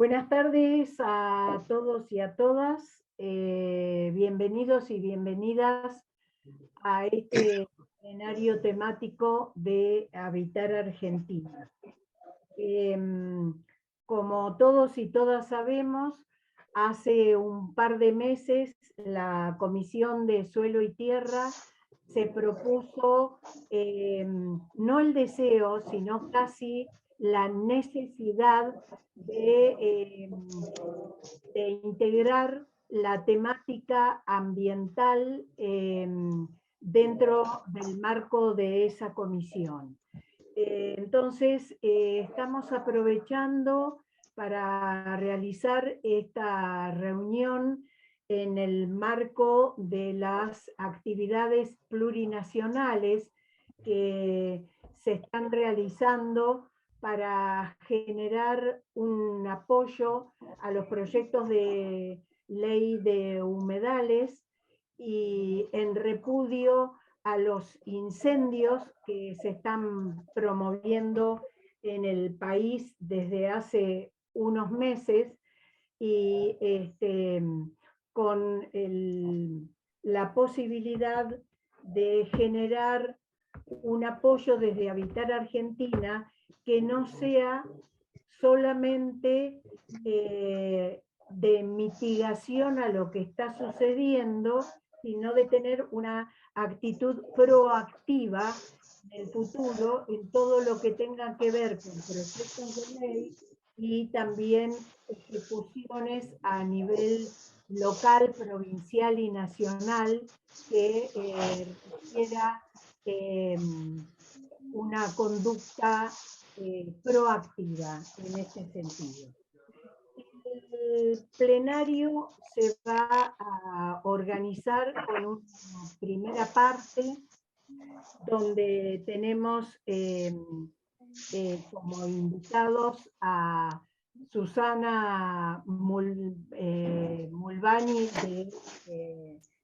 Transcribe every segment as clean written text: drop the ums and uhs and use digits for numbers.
Buenas tardes a todos y a todas. Bienvenidos y bienvenidas a este escenario temático de Habitar Argentina. Como todos y todas sabemos, hace un par de meses la Comisión de Suelo y Tierra se propuso no el deseo, sino casi la necesidad de integrar la temática ambiental dentro del marco de esa comisión. Entonces, estamos aprovechando para realizar esta reunión en el marco de las actividades plurinacionales que se están realizando para generar un apoyo a los proyectos de ley de humedales y en repudio a los incendios que se están promoviendo en el país desde hace unos meses y con la posibilidad de generar un apoyo desde Habitar Argentina que no sea solamente de mitigación a lo que está sucediendo, sino de tener una actitud proactiva en el futuro en todo lo que tenga que ver con proyectos de ley y también ejecuciones a nivel local, provincial y nacional que requiera una conducta proactiva en este sentido. El plenario se va a organizar con una primera parte donde tenemos como invitados a Susana Mulvani de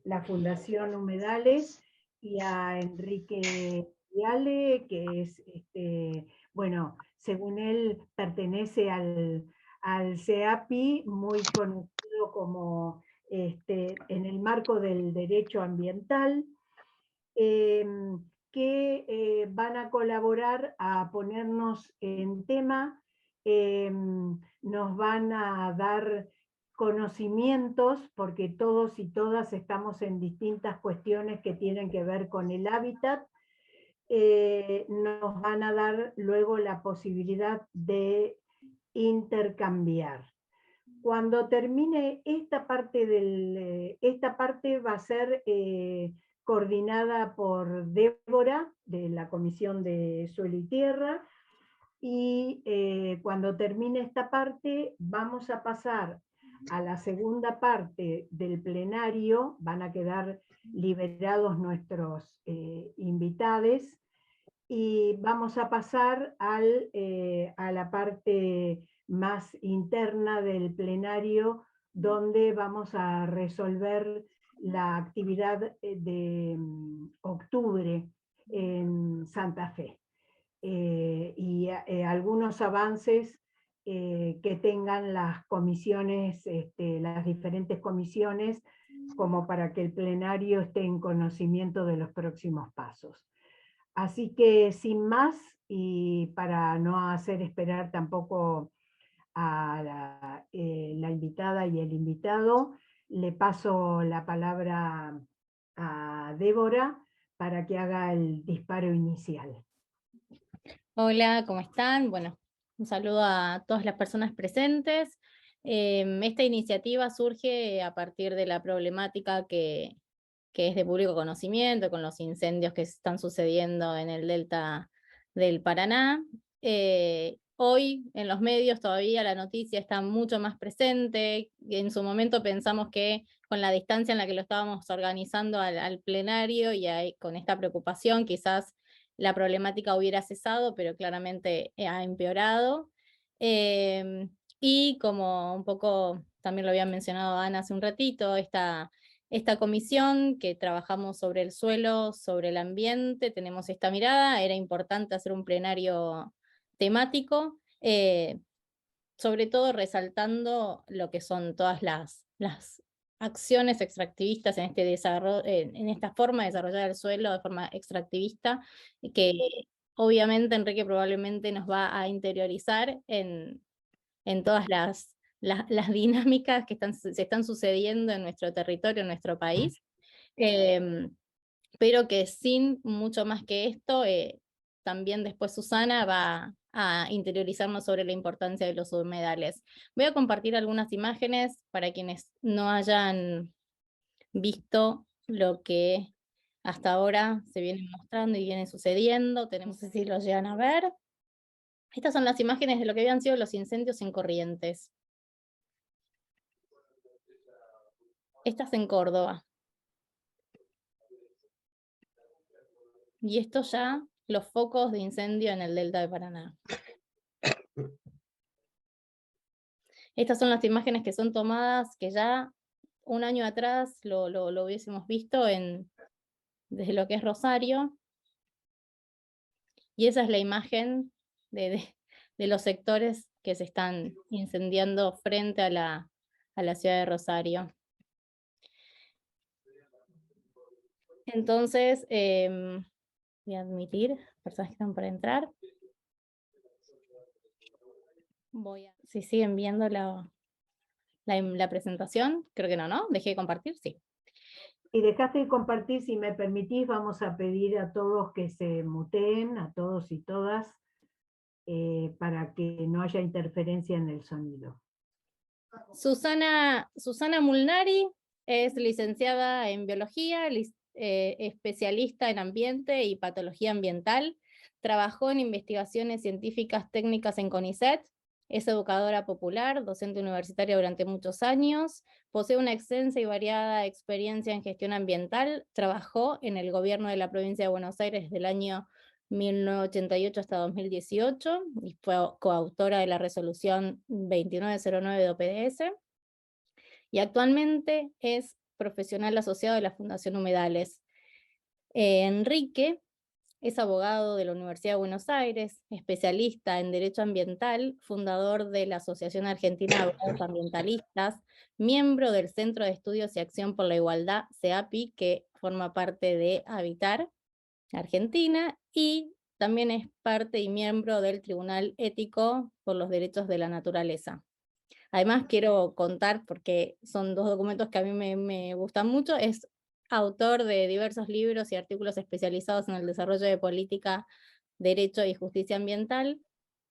la Fundación Humedales y a Enrique Viale, que es, bueno, según él pertenece al CEAPI, muy conocido como en el marco del derecho ambiental, que van a colaborar a ponernos en tema, nos van a dar conocimientos, porque todos y todas estamos en distintas cuestiones que tienen que ver con el hábitat, nos van a dar luego la posibilidad de intercambiar. Cuando termine esta parte, esta parte va a ser coordinada por Débora, de la Comisión de Suelo y Tierra, y cuando termine esta parte vamos a pasar a la segunda parte del plenario, van a quedar liberados nuestros invitados, y vamos a pasar a la parte más interna del plenario, donde vamos a resolver la actividad de octubre en Santa Fe. Y algunos avances que tengan las comisiones, las diferentes comisiones, como para que el plenario esté en conocimiento de los próximos pasos. Así que sin más, y para no hacer esperar tampoco a la invitada y el invitado, le paso la palabra a Débora para que haga el disparo inicial. Hola, ¿cómo están? Bueno, un saludo a todas las personas presentes. Esta iniciativa surge a partir de la problemática que es de público conocimiento, con los incendios que están sucediendo en el delta del Paraná. Hoy en los medios todavía la noticia está mucho más presente. En su momento pensamos que con la distancia en la que lo estábamos organizando al plenario y con esta preocupación quizás la problemática hubiera cesado, pero claramente ha empeorado. Y como un poco también lo había mencionado Ana hace un ratito, esta comisión que trabajamos sobre el suelo, sobre el ambiente, tenemos esta mirada, era importante hacer un plenario temático. sobre todo resaltando lo que son todas las acciones extractivistas en este desarrollo, en esta forma de desarrollar el suelo de forma extractivista, que obviamente Enrique probablemente nos va a interiorizar en todas las dinámicas que se están sucediendo en nuestro territorio, en nuestro país, pero que sin mucho más que esto, también después Susana va a interiorizarnos sobre la importancia de los humedales. Voy a compartir algunas imágenes para quienes no hayan visto lo que hasta ahora se viene mostrando y viene sucediendo. No sé si lo llegan a ver. Estas son las imágenes de lo que habían sido los incendios en Corrientes. Estas en Córdoba. Y esto ya los focos de incendio en el delta de Paraná. Estas son las imágenes que son tomadas, que ya un año atrás lo hubiésemos visto desde lo que es Rosario. Y esa es la imagen de los sectores que se están incendiando frente a la ciudad de Rosario. Entonces, voy a admitir personas que están por entrar. Si siguen viendo la presentación, creo que no, ¿no? Dejé de compartir, sí. Si dejaste de compartir, si me permitís, vamos a pedir a todos que se muteen, a todos y todas, para que no haya interferencia en el sonido. Susana Mulnari es licenciada en biología, especialista en ambiente y patología ambiental. Trabajó en investigaciones científicas técnicas en CONICET. Es educadora popular, docente universitaria durante muchos años. Posee una extensa y variada experiencia en gestión ambiental. Trabajó en el gobierno de la provincia de Buenos Aires desde el año 1988 hasta 2018 y fue coautora de la resolución 2909 de OPDS. Y actualmente es profesional asociado de la Fundación Humedales. Enrique es abogado de la Universidad de Buenos Aires, especialista en Derecho Ambiental, fundador de la Asociación Argentina de Abogados Ambientalistas, miembro del Centro de Estudios y Acción por la Igualdad, CEAPI, que forma parte de Habitar Argentina, y también es parte y miembro del Tribunal Ético por los Derechos de la Naturaleza. Además, quiero contar, porque son dos documentos que a mí me gustan mucho, es autor de diversos libros y artículos especializados en el desarrollo de política, derecho y justicia ambiental,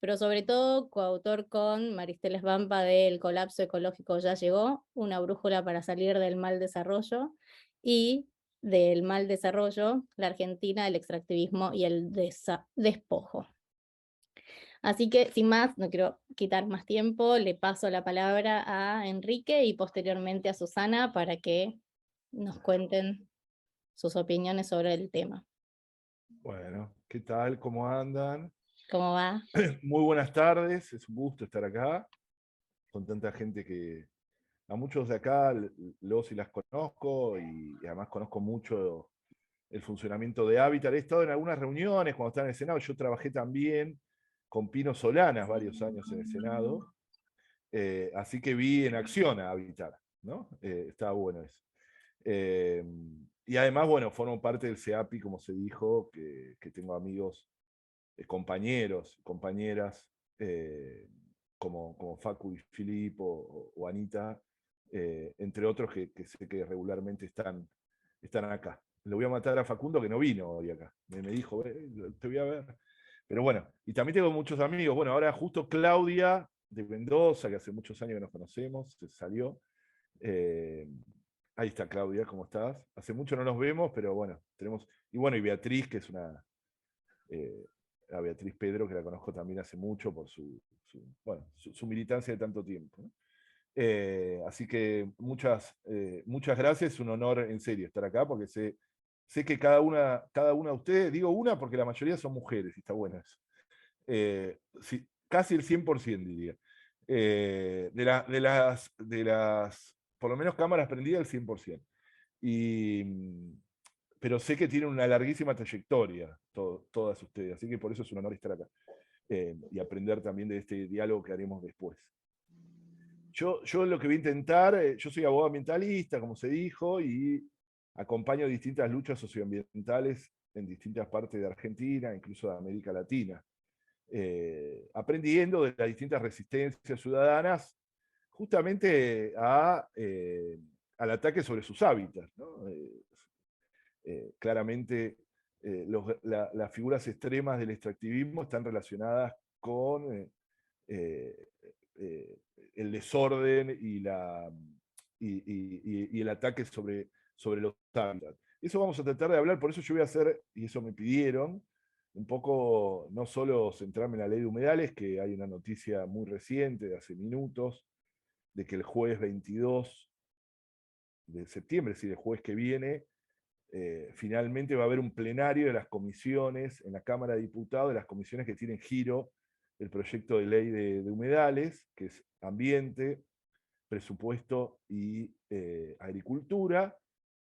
pero sobre todo coautor con Maristela Svampa de El colapso ecológico ya llegó, una brújula para salir del mal desarrollo, y del mal desarrollo, la Argentina, el extractivismo y el despojo. Así que, sin más, no quiero quitar más tiempo, le paso la palabra a Enrique y posteriormente a Susana para que nos cuenten sus opiniones sobre el tema. Bueno, ¿qué tal? ¿Cómo andan? ¿Cómo va? Muy buenas tardes, es un gusto estar acá con tanta gente que a muchos de acá los y las conozco y además conozco mucho el funcionamiento de Hábitat. He estado en algunas reuniones cuando estaba en el Senado, yo trabajé también con Pino Solanas varios años en el Senado, así que vi en acción a Hábitat, ¿no? Estaba bueno eso. Y además, bueno, formo parte del CEAPI, como se dijo, que tengo amigos, compañeros, compañeras, como Facu y Filippo o Anita, entre otros que sé que regularmente están acá. Le voy a matar a Facundo que no vino hoy acá. Me dijo, te voy a ver. Pero bueno, y también tengo muchos amigos. Bueno, ahora justo Claudia de Mendoza, que hace muchos años que nos conocemos, se salió. Ahí está Claudia, ¿cómo estás? Hace mucho no nos vemos, pero bueno, tenemos. Y bueno, y Beatriz, que es a Beatriz Pedro, que la conozco también hace mucho por su militancia de tanto tiempo, ¿no? Así que muchas gracias, es un honor en serio estar acá, porque sé que cada una de ustedes, digo una porque la mayoría son mujeres, y está bueno eso. Sí, casi el 100% diría. De las, por lo menos cámaras prendidas, el 100%. Pero sé que tienen una larguísima trayectoria, todas ustedes, así que por eso es un honor estar acá. y aprender también de este diálogo que haremos después. Yo lo que voy a intentar, yo soy abogado ambientalista, como se dijo, y acompaño distintas luchas socioambientales en distintas partes de Argentina, incluso de América Latina, aprendiendo de las distintas resistencias ciudadanas justamente al ataque sobre sus hábitats, ¿no? Claramente las figuras extremas del extractivismo están relacionadas con el desorden y el ataque sobre los hábitats. Eso vamos a tratar de hablar, por eso yo voy a hacer, y eso me pidieron, un poco no solo centrarme en la ley de humedales, que hay una noticia muy reciente, de hace minutos, de que el jueves 22 de septiembre, es decir, el jueves que viene, finalmente va a haber un plenario de las comisiones en la Cámara de Diputados, de las comisiones que tienen giro el proyecto de ley de humedales, que es ambiente, presupuesto y agricultura.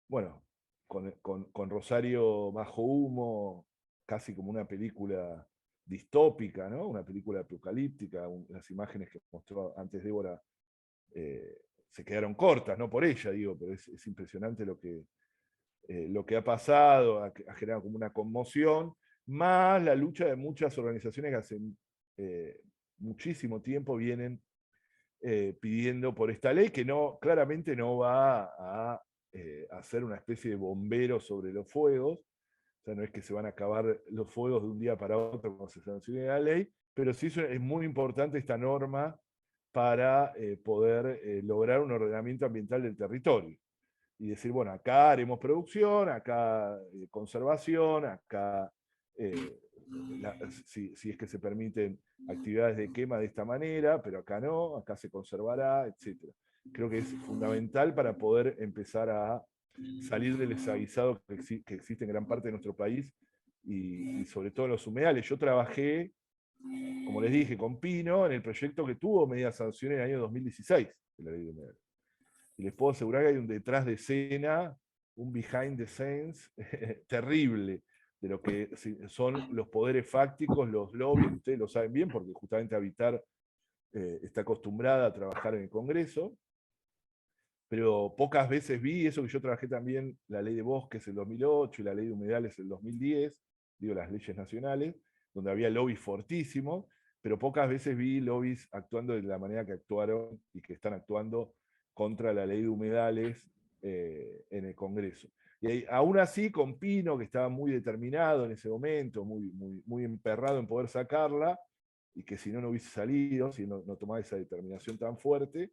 Bueno, con Rosario bajo humo, casi como una película distópica, ¿no? Una película apocalíptica. Las imágenes que mostró antes Débora se quedaron cortas, no por ella, digo, pero es impresionante lo que ha pasado, ha generado como una conmoción, más la lucha de muchas organizaciones que hace muchísimo tiempo vienen pidiendo por esta ley, que claramente no va a hacer una especie de bombero sobre los fuegos. O sea, no es que se van a acabar los fuegos de un día para otro cuando se sancione la ley, pero sí es muy importante esta norma para poder lograr un ordenamiento ambiental del territorio. Y decir, bueno, acá haremos producción, acá conservación, acá si es que se permiten actividades de quema de esta manera, pero acá no, acá se conservará, etc. Creo que es fundamental para poder empezar a salir del desaguisado que existe en gran parte de nuestro país y sobre todo en los humedales. Yo trabajé, como les dije, con Pino en el proyecto que tuvo media sanción en el año 2016 de la ley de humedales. Y les puedo asegurar que hay un detrás de escena, un behind the scenes terrible de lo que son los poderes fácticos, los lobbies, ustedes lo saben bien, porque justamente Habitar está acostumbrada a trabajar en el Congreso, pero pocas veces vi eso que yo trabajé también, la ley de bosques el 2008 y la ley de humedales el 2010, digo las leyes nacionales, donde había lobbies fortísimos, pero pocas veces vi lobbies actuando de la manera que actuaron y que están actuando contra la ley de humedales en el Congreso. Y aún así, con Pino, que estaba muy determinado en ese momento, muy emperrado en poder sacarla, y que si no hubiese salido, si no tomaba esa determinación tan fuerte,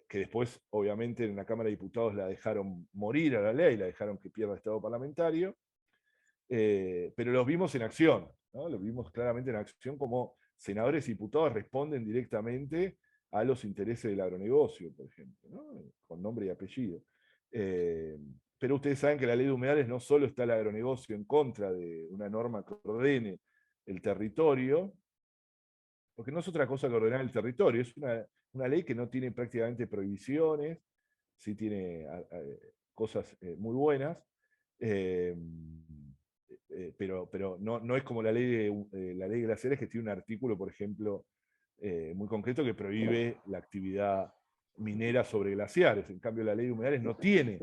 que después, obviamente, en la Cámara de Diputados la dejaron morir a la ley, la dejaron que pierda estado parlamentario, pero los vimos en acción, ¿no? Los vimos claramente en acción como senadores y diputados responden directamente a los intereses del agronegocio, por ejemplo, ¿no? Con nombre y apellido. Pero ustedes saben que la ley de humedales no solo está el agronegocio en contra de una norma que ordene el territorio, porque no es otra cosa que ordenar el territorio, es una ley que no tiene prácticamente prohibiciones, sí tiene cosas muy buenas, pero no es como la ley de glaciares, que tiene un artículo, por ejemplo, muy concreto que prohíbe la actividad minera sobre glaciares. En cambio, la ley de humedales no tiene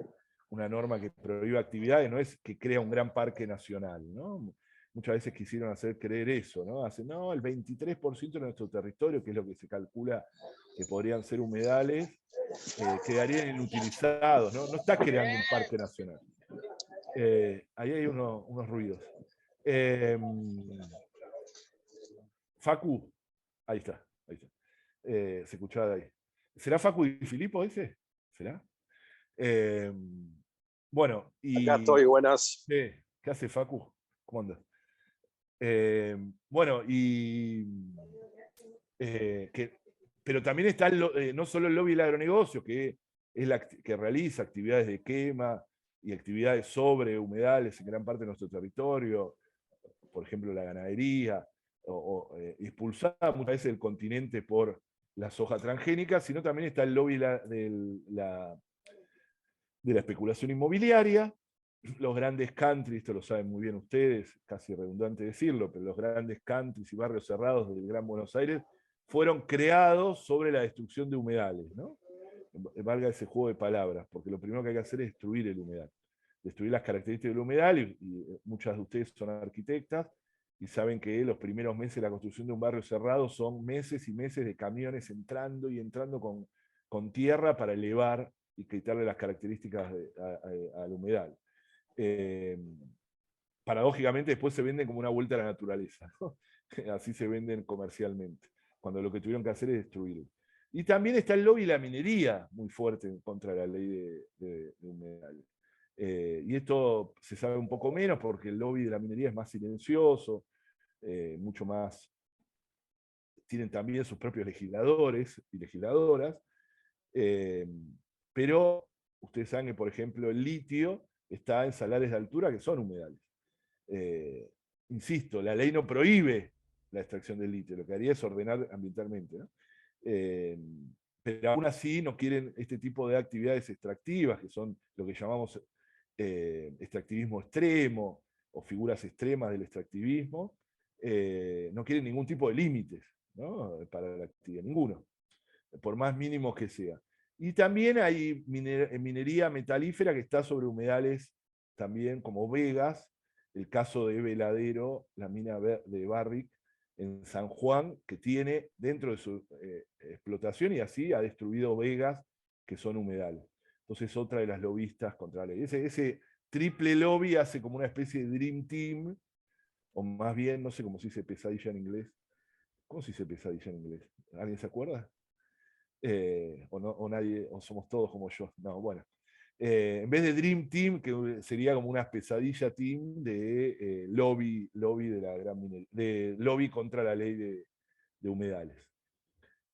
una norma que prohíba actividades, no es que crea un gran parque nacional, ¿no? Muchas veces quisieron hacer creer eso, ¿no? El 23% de nuestro territorio, que es lo que se calcula que podrían ser humedales, quedarían inutilizados, ¿no? No está creando un parque nacional. Ahí hay unos ruidos. Facu, ahí está. Se escuchaba de ahí. ¿Será Facu y Filipo ese? ¿Será? Bueno, y... Acá estoy, buenas. ¿Qué hace Facu? ¿Cómo andas? Bueno, pero también está no solo el lobby del agronegocio, que es que realiza actividades de quema y actividades sobre humedales en gran parte de nuestro territorio, por ejemplo la ganadería, expulsada muchas veces del continente por la soja transgénica, sino también está el lobby de la especulación inmobiliaria, los grandes countries, esto lo saben muy bien ustedes, casi redundante decirlo, pero los grandes countries y barrios cerrados del Gran Buenos Aires fueron creados sobre la destrucción de humedales, ¿no? Valga ese juego de palabras, porque lo primero que hay que hacer es destruir el humedal, destruir las características del humedal, y muchas de ustedes son arquitectas, y saben que los primeros meses de la construcción de un barrio cerrado son meses y meses de camiones entrando y entrando con tierra para elevar y quitarle las características al humedal. Paradójicamente después se venden como una vuelta a la naturaleza, ¿no? Así se venden comercialmente, cuando lo que tuvieron que hacer es destruirlo. Y también está el lobby y la minería muy fuerte contra la ley de humedales. Y esto se sabe un poco menos porque el lobby de la minería es más silencioso, mucho más, tienen también sus propios legisladores y legisladoras, pero ustedes saben que, por ejemplo, el litio está en salares de altura que son humedales. Insisto, la ley no prohíbe la extracción del litio, lo que haría es ordenar ambientalmente, ¿no? Pero aún así no quieren este tipo de actividades extractivas, que son lo que llamamos extractivismo extremo, o figuras extremas del extractivismo, no quieren ningún tipo de límites, ¿no? Para la actividad, ninguno, por más mínimos que sea. Y también hay minería metalífera que está sobre humedales también, como vegas, el caso de Veladero, la mina de Barrick en San Juan, que tiene dentro de su explotación, y así ha destruido vegas que son humedales. Entonces, otra de las lobistas contra la ley. Ese triple lobby hace como una especie de Dream Team, o más bien, no sé cómo se dice pesadilla en inglés. ¿Cómo se dice pesadilla en inglés? ¿Alguien se acuerda? O, no, o nadie, o somos todos como yo. No, bueno. En vez de Dream Team, que sería como una pesadilla team de lobby de la gran minería, de lobby contra la ley de humedales.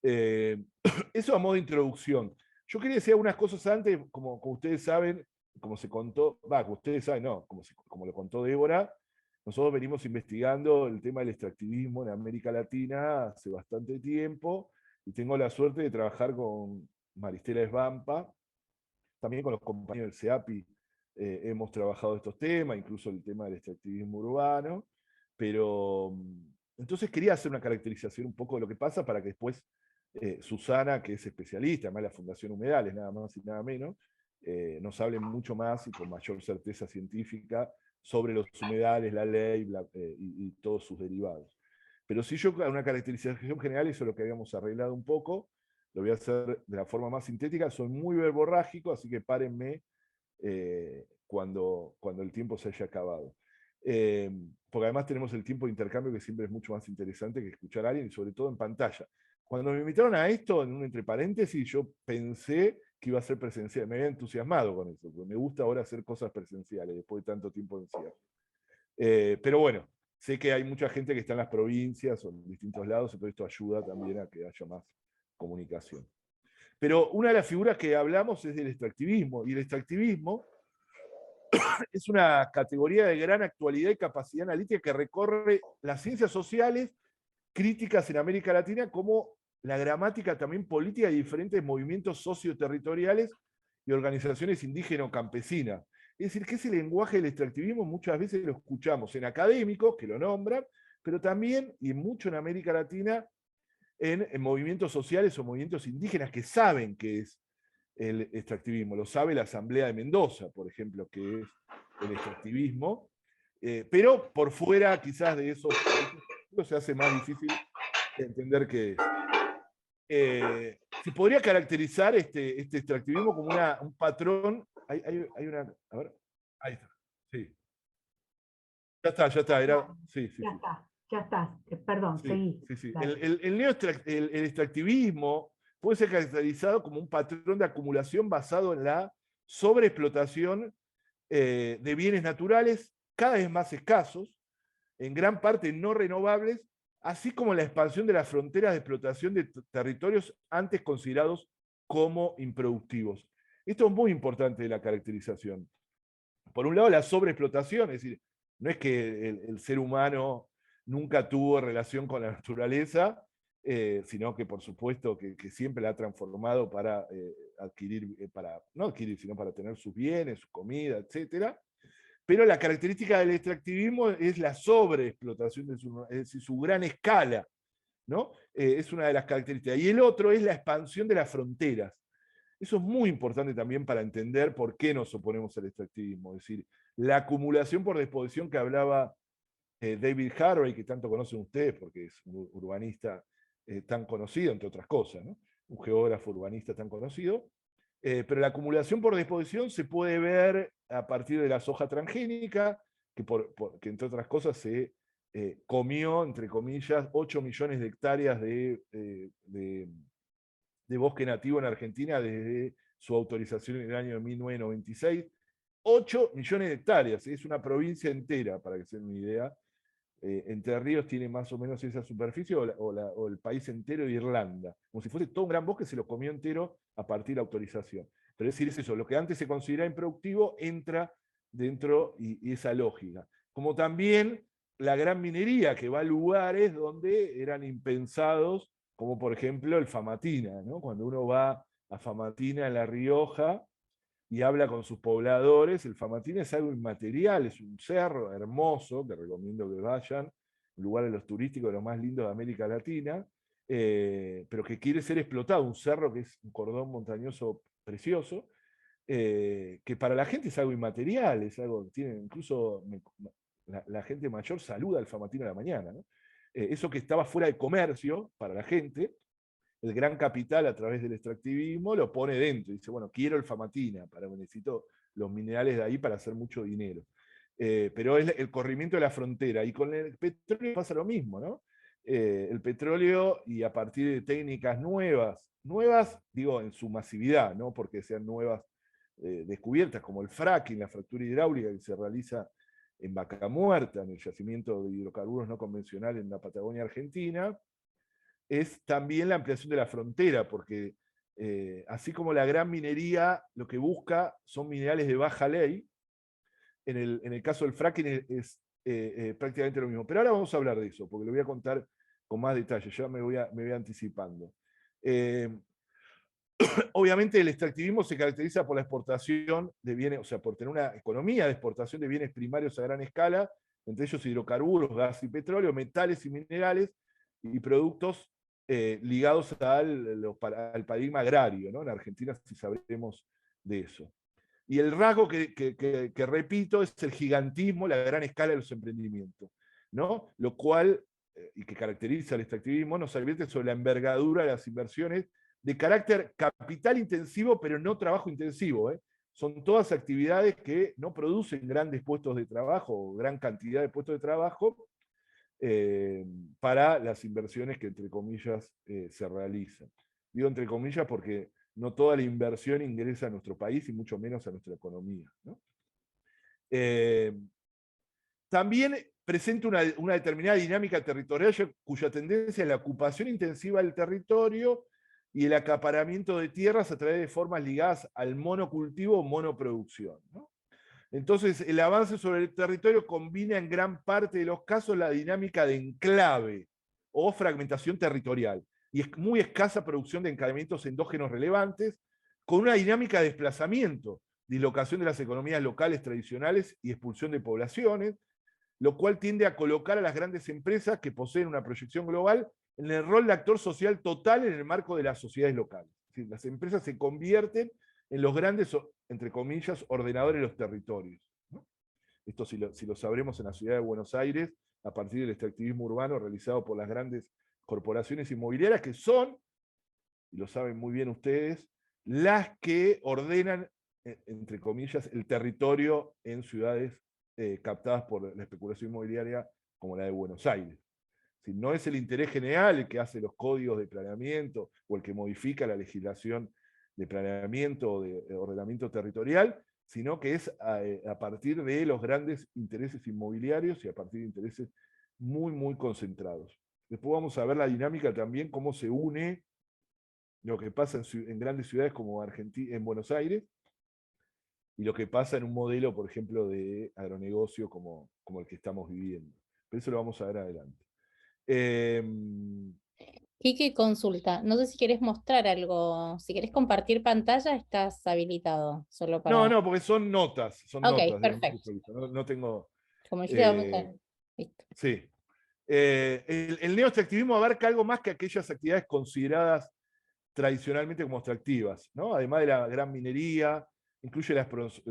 Eso a modo de introducción. Yo quería decir algunas cosas antes, como ustedes saben, como se contó, como ustedes saben, no, como lo contó Débora, nosotros venimos investigando el tema del extractivismo en América Latina hace bastante tiempo, y tengo la suerte de trabajar con Maristela Svampa, también con los compañeros del CEAPI hemos trabajado estos temas, incluso el tema del extractivismo urbano, pero entonces quería hacer una caracterización un poco de lo que pasa para que después Susana, que es especialista, además de la Fundación Humedales, nada más y nada menos, nos hable mucho más y con mayor certeza científica sobre los humedales, la ley y todos sus derivados. Pero si yo una caracterización general, eso es lo que habíamos arreglado un poco, lo voy a hacer de la forma más sintética, soy muy verborrágico, así que párenme cuando el tiempo se haya acabado. Porque además tenemos el tiempo de intercambio, que siempre es mucho más interesante que escuchar a alguien, y sobre todo en pantalla. Cuando me invitaron a esto, en un entre paréntesis, yo pensé que iba a ser presencial, me había entusiasmado con eso, porque me gusta ahora hacer cosas presenciales, después de tanto tiempo de encierro. Pero bueno, sé que hay mucha gente que está en las provincias o en distintos lados, entonces esto ayuda también a que haya más comunicación. Pero una de las figuras que hablamos es del extractivismo, y el extractivismo es una categoría de gran actualidad y capacidad analítica que recorre las ciencias sociales críticas en América Latina, como la gramática también política de diferentes movimientos socioterritoriales y organizaciones indígenas o campesinas. Es decir, que ese lenguaje del extractivismo muchas veces lo escuchamos en académicos que lo nombran, pero también, y mucho en América Latina, en movimientos sociales o movimientos indígenas que saben que es el extractivismo. Lo sabe la Asamblea de Mendoza, por ejemplo, que es el extractivismo, pero por fuera quizás de eso se hace más difícil entender qué es. Se podría caracterizar este extractivismo como un patrón. Hay una. A ver, ahí está. Sí. Ya está. Sí. Ya está. Perdón, seguí. Sí. El extractivismo puede ser caracterizado como un patrón de acumulación basado en la sobreexplotación de bienes naturales cada vez más escasos, en gran parte no renovables, así como la expansión de las fronteras de explotación de territorios antes considerados como improductivos. Esto es muy importante de la caracterización. Por un lado, la sobreexplotación, es decir, no es que el ser humano nunca tuvo relación con la naturaleza, sino que por supuesto que siempre la ha transformado para adquirir, no adquirir, sino para tener sus bienes, su comida, etc. Pero la característica del extractivismo es la sobreexplotación, es decir, su gran escala, ¿no? Es una de las características. Y el otro es la expansión de las fronteras. Eso es muy importante también para entender por qué nos oponemos al extractivismo. Es decir, la acumulación por disposición que hablaba David Harvey, que tanto conocen ustedes porque es un urbanista tan conocido, entre otras cosas, ¿no? Un geógrafo urbanista tan conocido. Pero la acumulación por disposición se puede ver a partir de la soja transgénica, que entre otras cosas se comió, entre comillas, 8 millones de hectáreas de bosque nativo en Argentina desde su autorización en el año 1996. 8 millones de hectáreas, es una provincia entera, para que se den una idea. Entre Ríos tiene más o menos esa superficie, o el país entero de Irlanda. Como si fuese todo un gran bosque, se lo comió entero a partir de la autorización. Pero es decir, es eso, lo que antes se consideraba improductivo entra dentro y esa lógica. Como también la gran minería, que va a lugares donde eran impensados, como por ejemplo el Famatina, ¿no? Cuando uno va a Famatina en La Rioja y habla con sus pobladores, el Famatina es algo inmaterial, es un cerro hermoso, que recomiendo que vayan, un lugar de los turísticos de los más lindos de América Latina, pero que quiere ser explotado, un cerro que es un cordón montañoso precioso, que para la gente es algo inmaterial, es algo, tiene, incluso la gente mayor saluda al Famatina a la mañana, ¿no? Eso que estaba fuera de comercio para la gente, el gran capital a través del extractivismo lo pone dentro. Dice, bueno, quiero el Famatina, necesito los minerales de ahí para hacer mucho dinero. Pero es el corrimiento de la frontera. Y con el petróleo pasa lo mismo, ¿no? El petróleo, y a partir de técnicas nuevas, digo, en su masividad, no porque sean nuevas descubiertas, como el fracking, la fractura hidráulica que se realiza en Vaca Muerta, en el yacimiento de hidrocarburos no convencional en la Patagonia Argentina, es también la ampliación de la frontera, porque así como la gran minería lo que busca son minerales de baja ley, en el caso del fracking es prácticamente lo mismo. Pero ahora vamos a hablar de eso, porque lo voy a contar con más detalle, ya me voy anticipando. Obviamente el extractivismo se caracteriza por la exportación de bienes, o sea, por tener una economía de exportación de bienes primarios a gran escala, entre ellos hidrocarburos, gas y petróleo, metales y minerales, y productos ligados al paradigma agrario, ¿no? En Argentina sí sabremos de eso. Y el rasgo que repito es el gigantismo, la gran escala de los emprendimientos, ¿no? Lo cual, y que caracteriza el extractivismo, nos advierte sobre la envergadura de las inversiones de carácter capital intensivo, pero no trabajo intensivo. Son todas actividades que no producen grandes puestos de trabajo o gran cantidad de puestos de trabajo para las inversiones que, entre comillas, se realizan. Digo entre comillas porque no toda la inversión ingresa a nuestro país y mucho menos a nuestra economía, ¿no? También presenta una determinada dinámica territorial cuya tendencia es la ocupación intensiva del territorio y el acaparamiento de tierras a través de formas ligadas al monocultivo o monoproducción, ¿no? Entonces, el avance sobre el territorio combina en gran parte de los casos la dinámica de enclave o fragmentación territorial y es muy escasa producción de encadenamientos endógenos relevantes, con una dinámica de desplazamiento, dislocación de las economías locales tradicionales y expulsión de poblaciones, lo cual tiende a colocar a las grandes empresas que poseen una proyección global en el rol de actor social total en el marco de las sociedades locales. Es decir, las empresas se convierten en los grandes, entre comillas, ordenadores de los territorios, ¿no? Esto si lo sabremos en la ciudad de Buenos Aires, a partir del extractivismo urbano realizado por las grandes corporaciones inmobiliarias, que son, y lo saben muy bien ustedes, las que ordenan, entre comillas, el territorio en ciudades captadas por la especulación inmobiliaria como la de Buenos Aires. Si no es el interés general el que hace los códigos de planeamiento o el que modifica la legislación de planeamiento o de ordenamiento territorial, sino que es a partir de los grandes intereses inmobiliarios y a partir de intereses muy, muy concentrados. Después vamos a ver la dinámica también, cómo se une lo que pasa en grandes ciudades como en Buenos Aires y lo que pasa en un modelo, por ejemplo, de agronegocio como el que estamos viviendo. Pero eso lo vamos a ver adelante. Kiki, consulta. No sé si querés mostrar algo. Si querés compartir pantalla, estás habilitado. Solo No, para. no, porque son Ok, notas de un perfecto. punto de vista. No, no tengo. Como dijiste, vamos a eh, estar. Listo. sí. El neoextractivismo abarca algo más que aquellas actividades consideradas tradicionalmente como extractivas, ¿no? Además de la gran minería, incluye la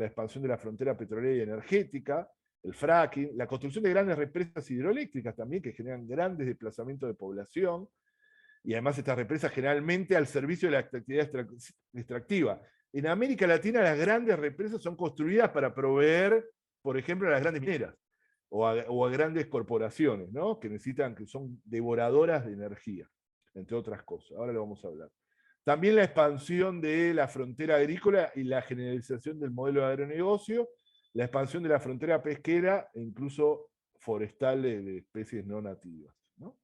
expansión de la frontera petrolera y energética, el fracking, la construcción de grandes represas hidroeléctricas también, que generan grandes desplazamientos de población, y además estas represas generalmente al servicio de la actividad extractiva. En América Latina las grandes represas son construidas para proveer, por ejemplo, a las grandes mineras o a grandes corporaciones, ¿no? Que son devoradoras de energía, entre otras cosas. Ahora lo vamos a hablar. También la expansión de la frontera agrícola y la generalización del modelo de agronegocio, la expansión de la frontera pesquera e incluso forestal de especies no nativas, ¿no?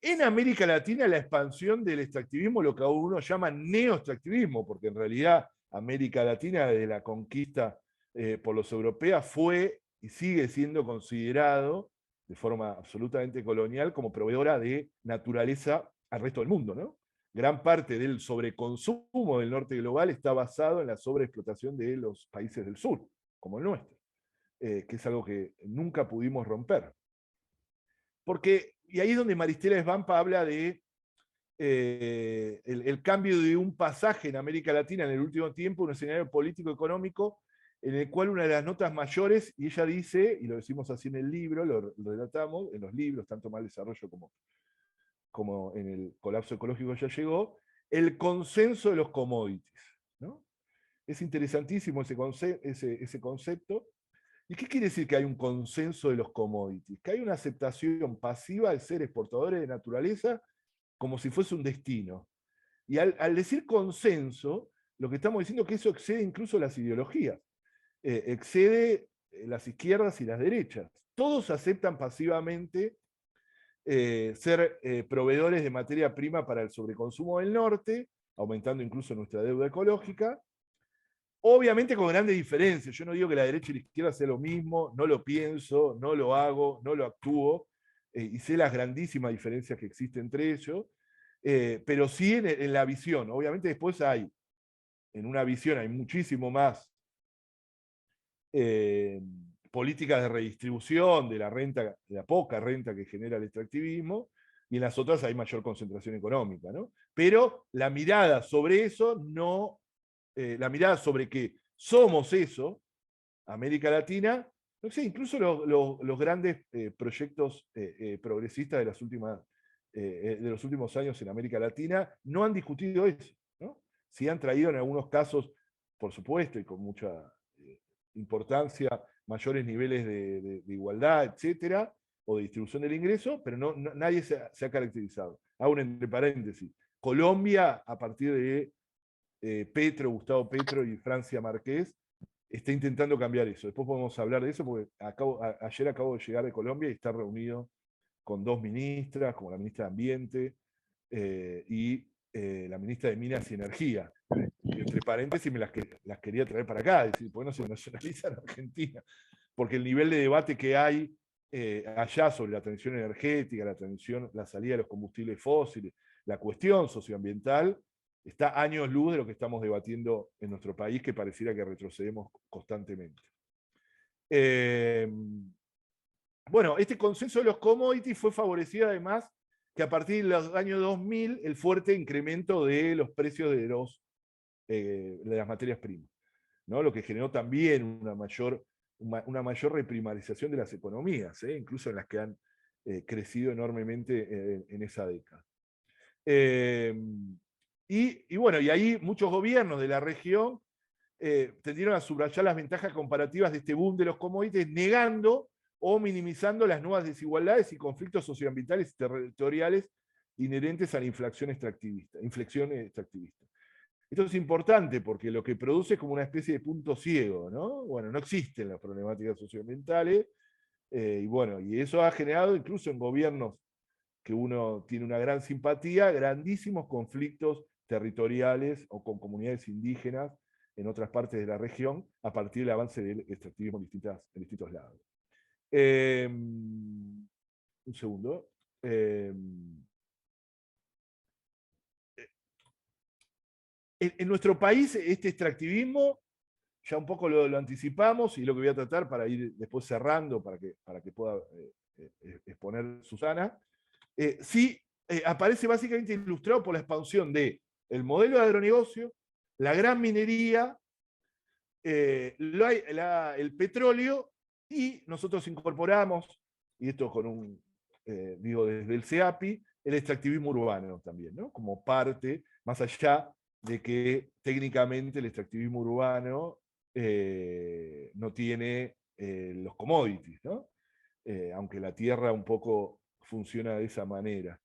En América Latina la expansión del extractivismo, lo que uno llama neoextractivismo, porque en realidad América Latina desde la conquista por los europeos fue y sigue siendo considerado de forma absolutamente colonial como proveedora de naturaleza al resto del mundo, ¿no? Gran parte del sobreconsumo del norte global está basado en la sobreexplotación de los países del sur, como el nuestro, que es algo que nunca pudimos romper. Porque, y ahí es donde Maristela Svampa habla de el cambio de un pasaje en América Latina en el último tiempo, un escenario político-económico, en el cual una de las notas mayores, y ella dice, y lo decimos así en el libro, lo relatamos, en los libros, tanto Mal Desarrollo como en el colapso ecológico ya llegó, el consenso de los commodities, ¿no? Es interesantísimo ese concepto. ¿Y qué quiere decir que hay un consenso de los commodities? Que hay una aceptación pasiva de ser exportadores de naturaleza como si fuese un destino. Y al decir consenso, lo que estamos diciendo es que eso excede incluso las ideologías, excede las izquierdas y las derechas. Todos aceptan pasivamente ser proveedores de materia prima para el sobreconsumo del norte, aumentando incluso nuestra deuda ecológica, obviamente con grandes diferencias. Yo no digo que la derecha y la izquierda sea lo mismo, no lo pienso, no lo hago, no lo actúo, y sé las grandísimas diferencias que existen entre ellos, pero sí en la visión. Obviamente después en una visión hay muchísimo más políticas de redistribución de la renta, de la poca renta que genera el extractivismo, y en las otras hay mayor concentración económica, ¿no? Pero la mirada sobre eso no, la mirada sobre que somos eso, América Latina, no sé, incluso los grandes proyectos progresistas de los últimos años en América Latina no han discutido eso, ¿no? Sí han traído en algunos casos, por supuesto, y con mucha importancia, mayores niveles de igualdad, etcétera, o de distribución del ingreso, pero nadie se ha caracterizado. Hago un entre paréntesis. Colombia, a partir de Gustavo Petro y Francia Márquez, está intentando cambiar eso. Después podemos hablar de eso, porque ayer acabo de llegar de Colombia y estar reunido con dos ministras, como la ministra de Ambiente y la ministra de Minas y Energía. Que, entre paréntesis, las quería traer para acá, es decir, ¿por qué no se nacionaliza en Argentina? Porque el nivel de debate que hay allá sobre la transición energética, la salida de los combustibles fósiles, la cuestión socioambiental, está años luz de lo que estamos debatiendo en nuestro país, que pareciera que retrocedemos constantemente. Bueno, este consenso de los commodities fue favorecido además que a partir de los años 2000 el fuerte incremento de los precios de las materias primas, ¿no? Lo que generó también una mayor reprimarización de las economías, incluso en las que han crecido enormemente en esa década. Y bueno, y ahí muchos gobiernos de la región tendieron a subrayar las ventajas comparativas de este boom de los commodities, negando o minimizando las nuevas desigualdades y conflictos socioambientales y territoriales inherentes a la inflexión extractivista. Esto es importante porque lo que produce es como una especie de punto ciego, ¿no? Bueno, no existen las problemáticas socioambientales, y bueno, y eso ha generado incluso en gobiernos que uno tiene una gran simpatía, grandísimos conflictos territoriales o con comunidades indígenas en otras partes de la región a partir del avance del extractivismo en distintos lados. Un segundo. en nuestro país este extractivismo, ya un poco lo anticipamos, y lo que voy a tratar para ir después cerrando, para que pueda exponer Susana, sí aparece básicamente ilustrado por la expansión del modelo de agronegocio, la gran minería, el petróleo, y nosotros incorporamos, y esto con digo desde el CEAPI, el extractivismo urbano también, ¿no? Como parte, más allá de que técnicamente el extractivismo urbano no tiene los commodities, ¿no? Aunque la tierra un poco funciona de esa manera.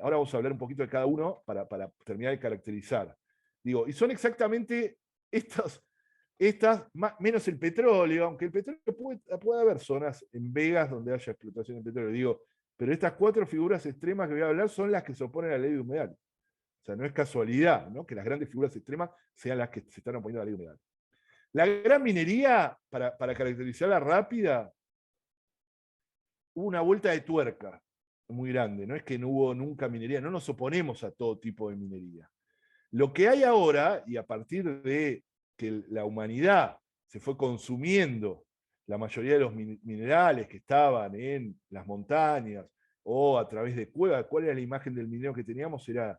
Ahora vamos a hablar un poquito de cada uno para terminar de caracterizar. Digo, y son exactamente estas menos el petróleo, aunque el petróleo puede haber zonas en vegas donde haya explotación de petróleo, digo, pero estas 4 figuras extremas que voy a hablar son las que se oponen a la ley de humedal. O sea, no es casualidad, ¿no?, que las grandes figuras extremas sean las que se están oponiendo a la ley de humedal. La gran minería, para caracterizarla rápida, hubo una vuelta de tuerca muy grande. No es que no hubo nunca minería, no nos oponemos a todo tipo de minería. Lo que hay ahora, y a partir de que la humanidad se fue consumiendo la mayoría de los minerales que estaban en las montañas o a través de cuevas, ¿cuál era la imagen del minero que teníamos? Era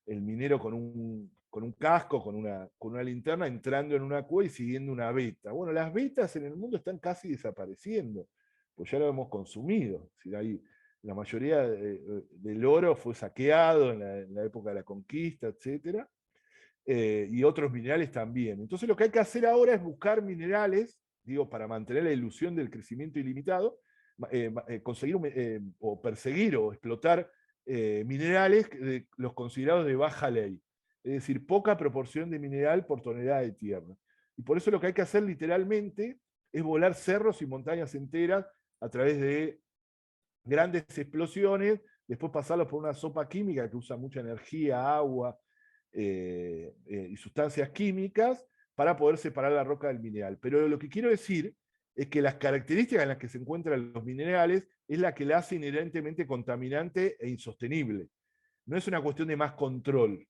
el minero con un casco, con una linterna, entrando en una cueva y siguiendo una veta. Bueno, las vetas en el mundo están casi desapareciendo, pues ya lo hemos consumido. La mayoría del oro fue saqueado en la época de la conquista, etc. Y otros minerales también. Entonces lo que hay que hacer ahora es buscar minerales, digo, para mantener la ilusión del crecimiento ilimitado, conseguir o perseguir o explotar minerales, los considerados de baja ley. Es decir, poca proporción de mineral por tonelada de tierra. Y por eso lo que hay que hacer literalmente es volar cerros y montañas enteras a través de grandes explosiones, después pasarlos por una sopa química que usa mucha energía, agua y sustancias químicas para poder separar la roca del mineral. Pero lo que quiero decir es que las características en las que se encuentran los minerales es la que la hace inherentemente contaminante e insostenible. No es una cuestión de más control.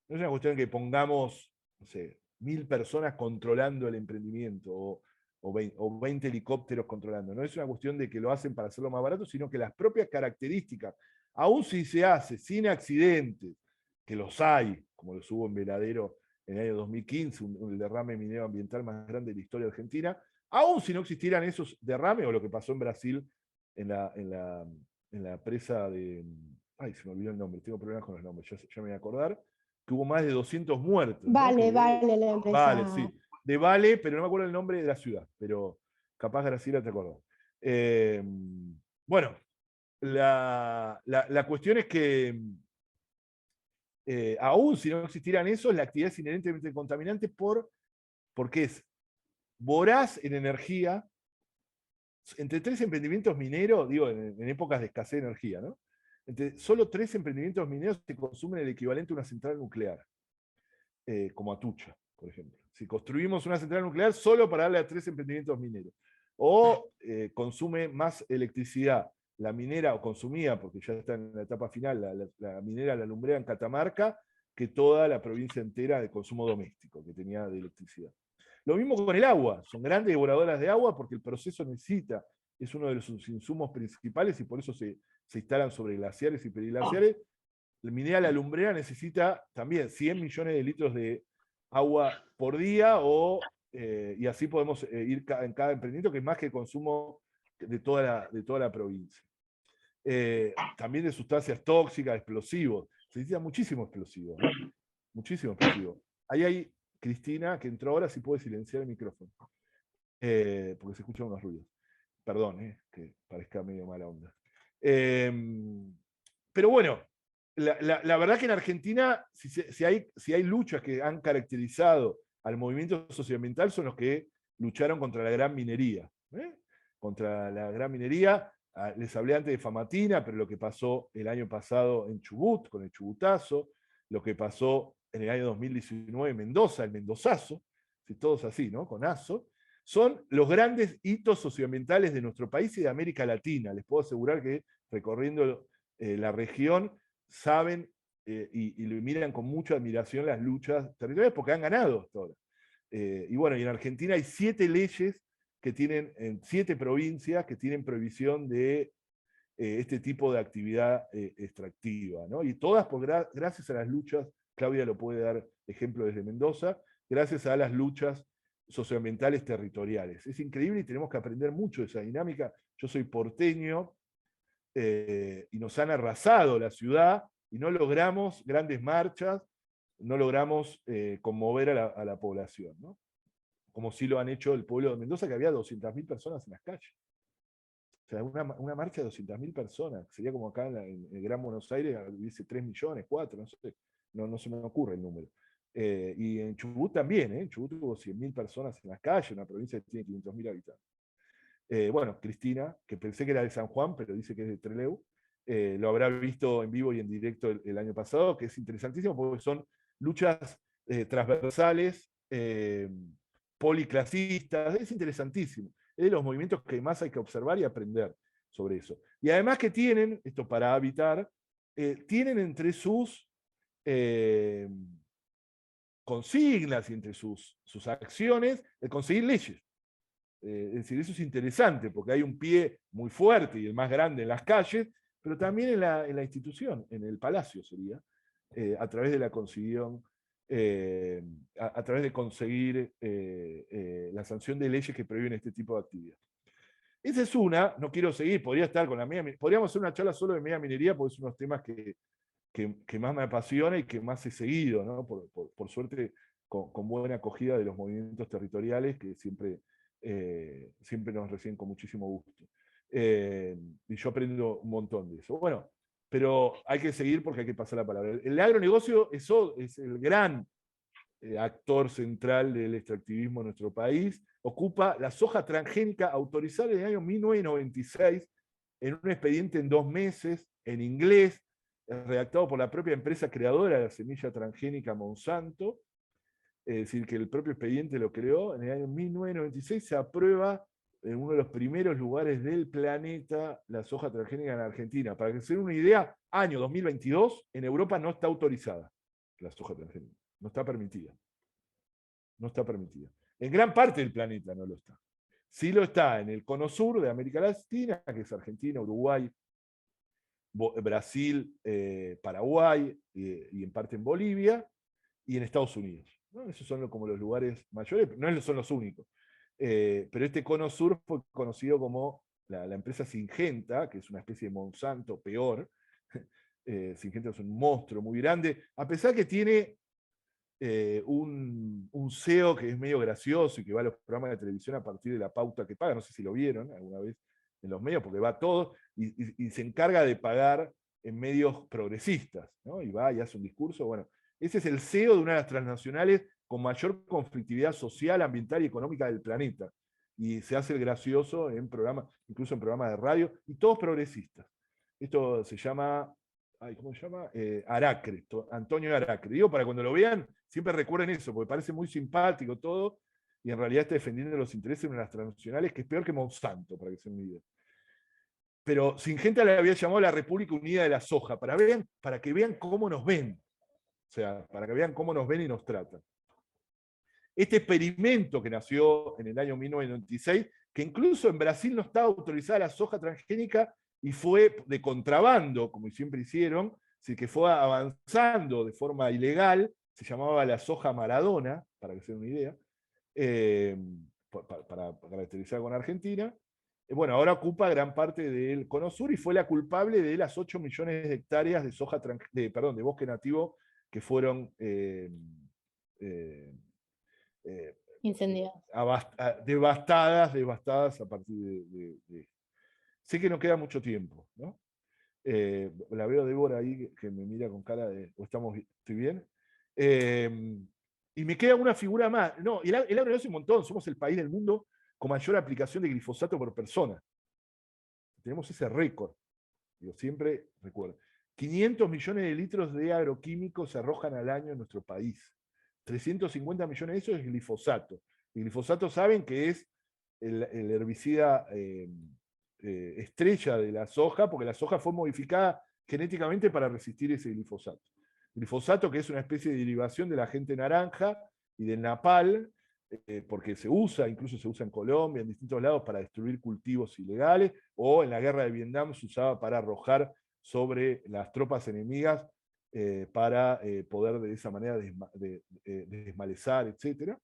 No es una cuestión de que pongamos, no sé, 1000 personas controlando el emprendimiento o 20 helicópteros controlando. No es una cuestión de que lo hacen para hacerlo más barato, sino que las propias características, aun si se hace sin accidentes, que los hay, como los hubo en Veladero en el año 2015, el derrame minero ambiental más grande de la historia argentina, aun si no existieran esos derrames, o lo que pasó en Brasil en la presa de... Ay, se me olvidó el nombre, tengo problemas con los nombres, ya me voy a acordar, que hubo más de 200 muertos. Vale, ¿no? Vale, la empresa. Vale, sí. De Vale, pero no me acuerdo el nombre de la ciudad, pero capaz Graciela te acordás. Bueno, la cuestión es que aún si no existieran esos, la actividad es inherentemente contaminante porque es voraz en energía. Entre 3 emprendimientos mineros, digo, en épocas de escasez de energía, ¿no? Solo 3 emprendimientos mineros se consumen el equivalente a una central nuclear, como Atucha, por ejemplo. Si construimos una central nuclear solo para darle a 3 emprendimientos mineros, o consume más electricidad la minera, o consumía, porque ya está en la etapa final, la minera La Lumbrea en Catamarca, que toda la provincia entera de consumo doméstico que tenía de electricidad. Lo mismo con el agua, son grandes devoradoras de agua porque el proceso es uno de sus insumos principales y por eso se instalan sobre glaciares y periglaciares. El minera La Lumbrea necesita también 100 millones de litros de agua por día, y así podemos ir en cada emprendimiento, que es más que el consumo de toda la provincia. También de sustancias tóxicas, explosivos. Se necesita muchísimo explosivo, ¿no? Muchísimo explosivo. Ahí hay Cristina, que entró ahora, si puede silenciar el micrófono. Porque se escuchan unos ruidos. Perdón, que parezca medio mala onda. Pero bueno, la verdad que en Argentina, si hay luchas que han caracterizado al movimiento socioambiental, son los que lucharon contra la gran minería. Contra la gran minería, les hablé antes de Famatina, pero lo que pasó el año pasado en Chubut, con el Chubutazo, lo que pasó en el año 2019 en Mendoza, el Mendozazo, si todos así, ¿no? Con azo, son los grandes hitos socioambientales de nuestro país y de América Latina. Les puedo asegurar que recorriendo la región saben y le miran con mucha admiración las luchas territoriales porque han ganado hasta ahora. Y bueno, y en Argentina hay 7 leyes que tienen, en 7 provincias, que tienen prohibición de este tipo de actividad extractiva, ¿no? Y todas gracias a las luchas, Claudia lo puede dar ejemplo desde Mendoza, gracias a las luchas socioambientales territoriales. Es increíble y tenemos que aprender mucho de esa dinámica. Yo soy porteño y nos han arrasado la ciudad y no logramos grandes marchas, no logramos conmover a la población, ¿no? Como sí lo han hecho el pueblo de Mendoza, que había 200.000 personas en las calles. O sea, una marcha de 200.000 personas. Sería como acá en el Gran Buenos Aires, hubiese 3 millones, 4, no sé. No se me ocurre el número. Y en Chubut también, en Chubut hubo 100.000 personas en las calles, una provincia que tiene 500.000 habitantes. Bueno, Cristina, que pensé que era de San Juan, pero dice que es de Trelew, lo habrá visto en vivo y en directo el año pasado, que es interesantísimo porque son luchas transversales, policlasistas, es interesantísimo. Es de los movimientos que más hay que observar y aprender sobre eso. Y además que tienen, esto para habitar, tienen entre sus consignas y entre sus acciones el conseguir leyes. Es decir, eso es interesante porque hay un pie muy fuerte y el más grande en las calles, pero también en la institución, en el palacio sería, a través de la conseguición, a través de conseguir la sanción de leyes que prohíben este tipo de actividad. Esa es una, no quiero seguir, podría estar con la media, podríamos hacer una charla solo de media minería porque es unos temas que más me apasiona y que más he seguido, ¿no? Por suerte, con buena acogida de los movimientos territoriales que siempre nos reciben con muchísimo gusto. Y yo aprendo un montón de eso. Bueno, pero hay que seguir porque hay que pasar la palabra. El agronegocio es el gran actor central del extractivismo en nuestro país. Ocupa la soja transgénica autorizada en el año 1996 en un expediente en 2 meses, en inglés, redactado por la propia empresa creadora de la semilla transgénica Monsanto. Es decir, que el propio expediente lo creó en el año 1996, se aprueba en uno de los primeros lugares del planeta la soja transgénica en Argentina. Para que se den una idea, año 2022, en Europa no está autorizada la soja transgénica, no está permitida. No está permitida. En gran parte del planeta no lo está. Sí lo está en el cono sur de América Latina, que es Argentina, Uruguay, Brasil, Paraguay y en parte en Bolivia, y en Estados Unidos, ¿no? Esos son como los lugares mayores, no son los únicos. Pero este cono sur fue conocido como la empresa Syngenta, que es una especie de Monsanto peor. Syngenta es un monstruo muy grande, a pesar que tiene un CEO que es medio gracioso y que va a los programas de televisión a partir de la pauta que paga, no sé si lo vieron alguna vez en los medios, porque va todo y se encarga de pagar en medios progresistas, ¿no? Y va y hace un discurso, bueno, ese es el CEO de una de las transnacionales con mayor conflictividad social, ambiental y económica del planeta. Y se hace el gracioso en programas, incluso en programas de radio, y todos progresistas. Esto se llama, ¿cómo se llama? Aracre, Antonio Aracre. Digo, para cuando lo vean, siempre recuerden eso, porque parece muy simpático todo, y en realidad está defendiendo los intereses de una de las transnacionales, que es peor que Monsanto, para que se den una idea. Pero Syngenta le había llamado la República Unida de la Soja, para que vean cómo nos ven. O sea, para que vean cómo nos ven y nos tratan. Este experimento que nació en el año 1996, que incluso en Brasil no estaba autorizada la soja transgénica y fue de contrabando, como siempre hicieron, así que fue avanzando de forma ilegal, se llamaba la soja Maradona, para que se den una idea, para caracterizar con Argentina. Bueno, ahora ocupa gran parte del cono sur y fue la culpable de las 8 millones de hectáreas de soja de bosque nativo que fueron incendiadas. Devastadas a partir de. Sé que no queda mucho tiempo, ¿no? La veo Débora ahí que me mira con cara de, ¿estoy bien? Y me queda una figura más. No, el agronegocio es un montón, somos el país del mundo con mayor aplicación de glifosato por persona. Tenemos ese récord. Yo siempre recuerdo. 500 millones de litros de agroquímicos se arrojan al año en nuestro país. 350 millones de eso es glifosato. El glifosato saben que es el herbicida estrella de la soja, porque la soja fue modificada genéticamente para resistir ese glifosato. glifosato, que es una especie de derivación del agente naranja y del napal, porque se usa, incluso se usa en Colombia, en distintos lados, para destruir cultivos ilegales, o en la guerra de Vietnam se usaba para arrojar sobre las tropas enemigas para poder de esa manera desmalezar, etc.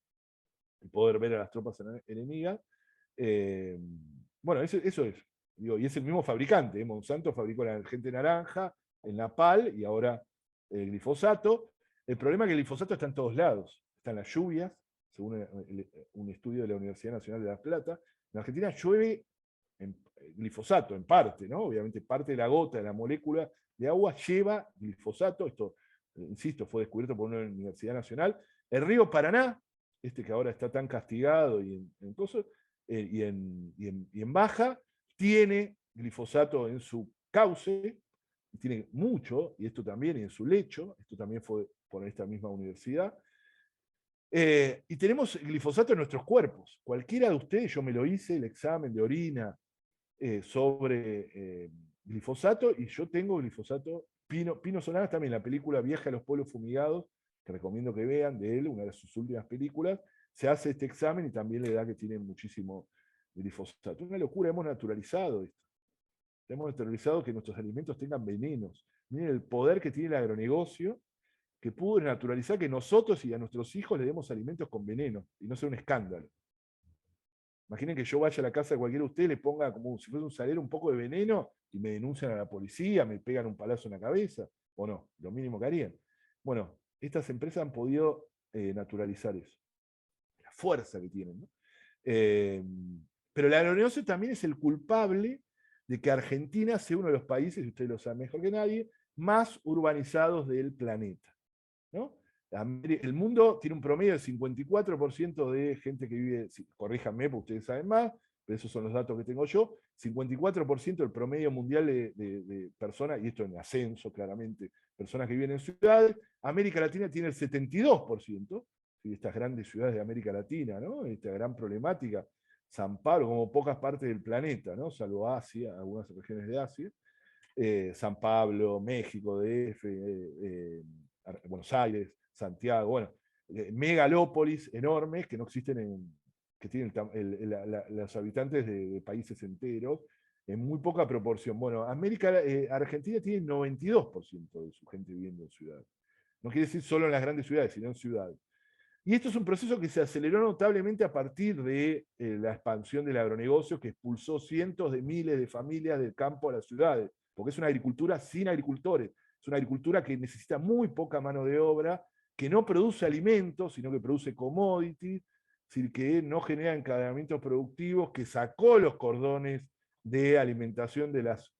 Y poder ver a las tropas enemigas. Bueno, eso es. Digo, y es el mismo fabricante. Monsanto fabricó la agente naranja, el napal y ahora el glifosato. El problema es que el glifosato está en todos lados. Está en las lluvias, según un estudio de la Universidad Nacional de La Plata. En Argentina llueve glifosato, en parte, ¿no? Obviamente parte de la gota, de la molécula de agua lleva glifosato. Esto, insisto, fue descubierto por una Universidad Nacional. El río Paraná, que ahora está tan castigado y en baja, tiene glifosato en su cauce, y tiene mucho, y esto también, y en su lecho, esto también fue por esta misma universidad. Y tenemos glifosato en nuestros cuerpos. Cualquiera de ustedes, yo me lo hice, el examen de orina sobre glifosato, y yo tengo glifosato. Pino Solanas también, la película Viaje a los Pueblos Fumigados, que recomiendo que vean, de él, una de sus últimas películas, se hace este examen y también le da que tiene muchísimo glifosato. Una locura, hemos naturalizado esto. Hemos naturalizado que nuestros alimentos tengan venenos. Miren el poder que tiene el agronegocio, que pudo naturalizar que nosotros y a nuestros hijos le demos alimentos con veneno, y no sea un escándalo. Imaginen que yo vaya a la casa de cualquiera de ustedes, le ponga como si fuese un salero un poco de veneno y me denuncian a la policía, me pegan un palazo en la cabeza, o no, lo mínimo que harían. Bueno, estas empresas han podido naturalizar eso. La fuerza que tienen, ¿no? Pero el agronegocio también es el culpable de que Argentina sea uno de los países, y ustedes lo saben mejor que nadie, más urbanizados del planeta, ¿no? El mundo tiene un promedio del 54% de gente que vive, corríjanme porque ustedes saben más, pero esos son los datos que tengo yo, 54% del promedio mundial de personas, y esto en ascenso claramente, personas que viven en ciudades. América Latina tiene el 72%, de estas grandes ciudades de América Latina, ¿no? Esta gran problemática, San Pablo, como pocas partes del planeta, ¿no? Salvo Asia, algunas regiones de Asia, San Pablo, México, DF, Buenos Aires, Santiago, bueno, megalópolis enormes que no existen que tienen los habitantes de países enteros, en muy poca proporción. Bueno, Argentina tiene 92% de su gente viviendo en ciudades. No quiere decir solo en las grandes ciudades, sino en ciudades. Y esto es un proceso que se aceleró notablemente a partir de la expansión del agronegocio, que expulsó cientos de miles de familias del campo a las ciudades, porque es una agricultura sin agricultores, es una agricultura que necesita muy poca mano de obra, que no produce alimentos, sino que produce commodities, es decir, que no genera encadenamientos productivos, que sacó los cordones de alimentación de las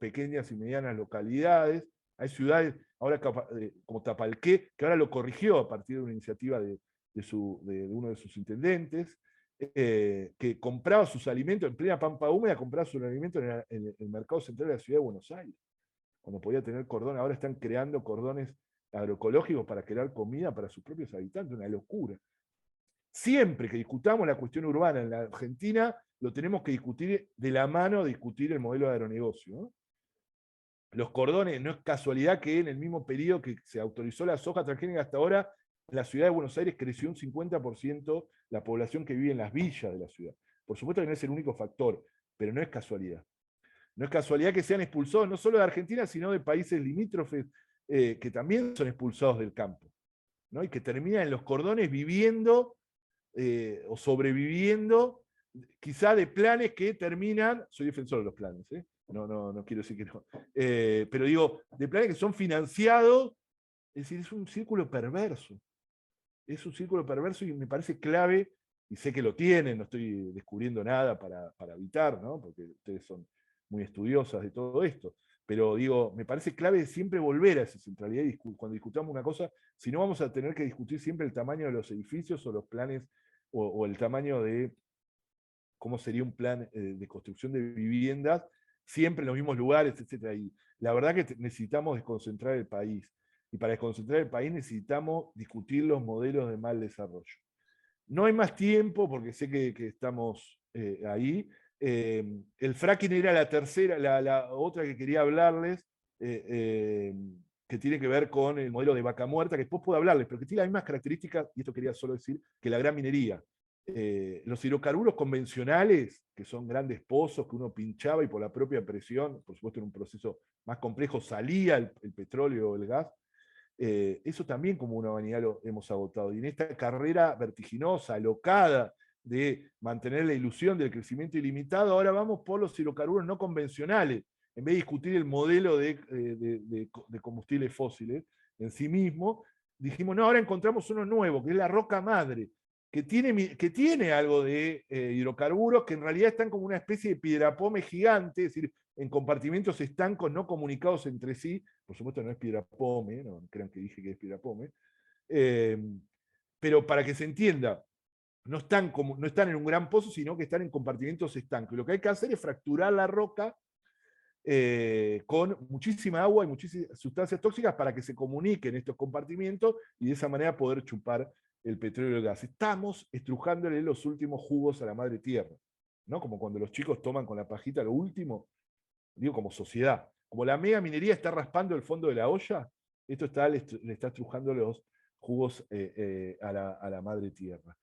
pequeñas y medianas localidades. Hay ciudades, ahora como Tapalqué, que ahora lo corrigió a partir de una iniciativa de uno de sus intendentes, que compraba sus alimentos en plena pampa húmeda, compraba sus alimentos en el mercado central de la ciudad de Buenos Aires, cuando podía tener cordón. Ahora están creando cordones agroecológicos para crear comida para sus propios habitantes, una locura. Siempre que discutamos la cuestión urbana en la Argentina, lo tenemos que discutir de la mano, discutir el modelo de agronegocio, ¿no? Los cordones, no es casualidad que en el mismo periodo que se autorizó la soja transgénica hasta ahora, en la ciudad de Buenos Aires creció un 50% la población que vive en las villas de la ciudad. Por supuesto que no es el único factor, pero no es casualidad. No es casualidad que sean expulsados no solo de Argentina, sino de países limítrofes que también son expulsados del campo, ¿no? Y que terminan en los cordones viviendo o sobreviviendo, quizá de planes que terminan, soy defensor de los planes, no quiero decir que no, pero digo, de planes que son financiados, es decir, es un círculo perverso. Es un círculo perverso y me parece clave, y sé que lo tienen, no estoy descubriendo nada para evitar, ¿no? Porque ustedes son muy estudiosas de todo esto, pero digo, me parece clave siempre volver a esa centralidad cuando discutamos una cosa, si no vamos a tener que discutir siempre el tamaño de los edificios o los planes, o el tamaño de cómo sería un plan de construcción de viviendas, siempre en los mismos lugares, etc. Y la verdad que necesitamos desconcentrar el país. Y para desconcentrar el país necesitamos discutir los modelos de mal desarrollo. No hay más tiempo, porque sé que estamos ahí. El fracking era la tercera, la otra que quería hablarles. que tiene que ver con el modelo de Vaca Muerta, que después puedo hablarles, pero que tiene las mismas características, y esto quería solo decir, que la gran minería. Los hidrocarburos convencionales, que son grandes pozos que uno pinchaba y por la propia presión, por supuesto en un proceso más complejo, salía el petróleo o el gas, eso también como una humanidad lo hemos agotado. Y en esta carrera vertiginosa, alocada, de mantener la ilusión del crecimiento ilimitado, ahora vamos por los hidrocarburos no convencionales, en vez de discutir el modelo de combustibles fósiles en sí mismo, dijimos, no, ahora encontramos uno nuevo, que es la roca madre, que tiene algo de hidrocarburos, que en realidad están como una especie de piedrapome gigante, es decir, en compartimentos estancos no comunicados entre sí. Por supuesto no es piedrapome, no crean que dije que es piedrapome, pero para que se entienda, no están en un gran pozo, sino que están en compartimentos estancos. Y lo que hay que hacer es fracturar la roca con muchísima agua y muchísimas sustancias tóxicas para que se comuniquen estos compartimentos y de esa manera poder chupar el petróleo y el gas. Estamos estrujándole los últimos jugos a la madre tierra, ¿no? Como cuando los chicos toman con la pajita lo último, digo, como sociedad. Como la mega minería está raspando el fondo de la olla, esto le está estrujando los jugos a la madre tierra.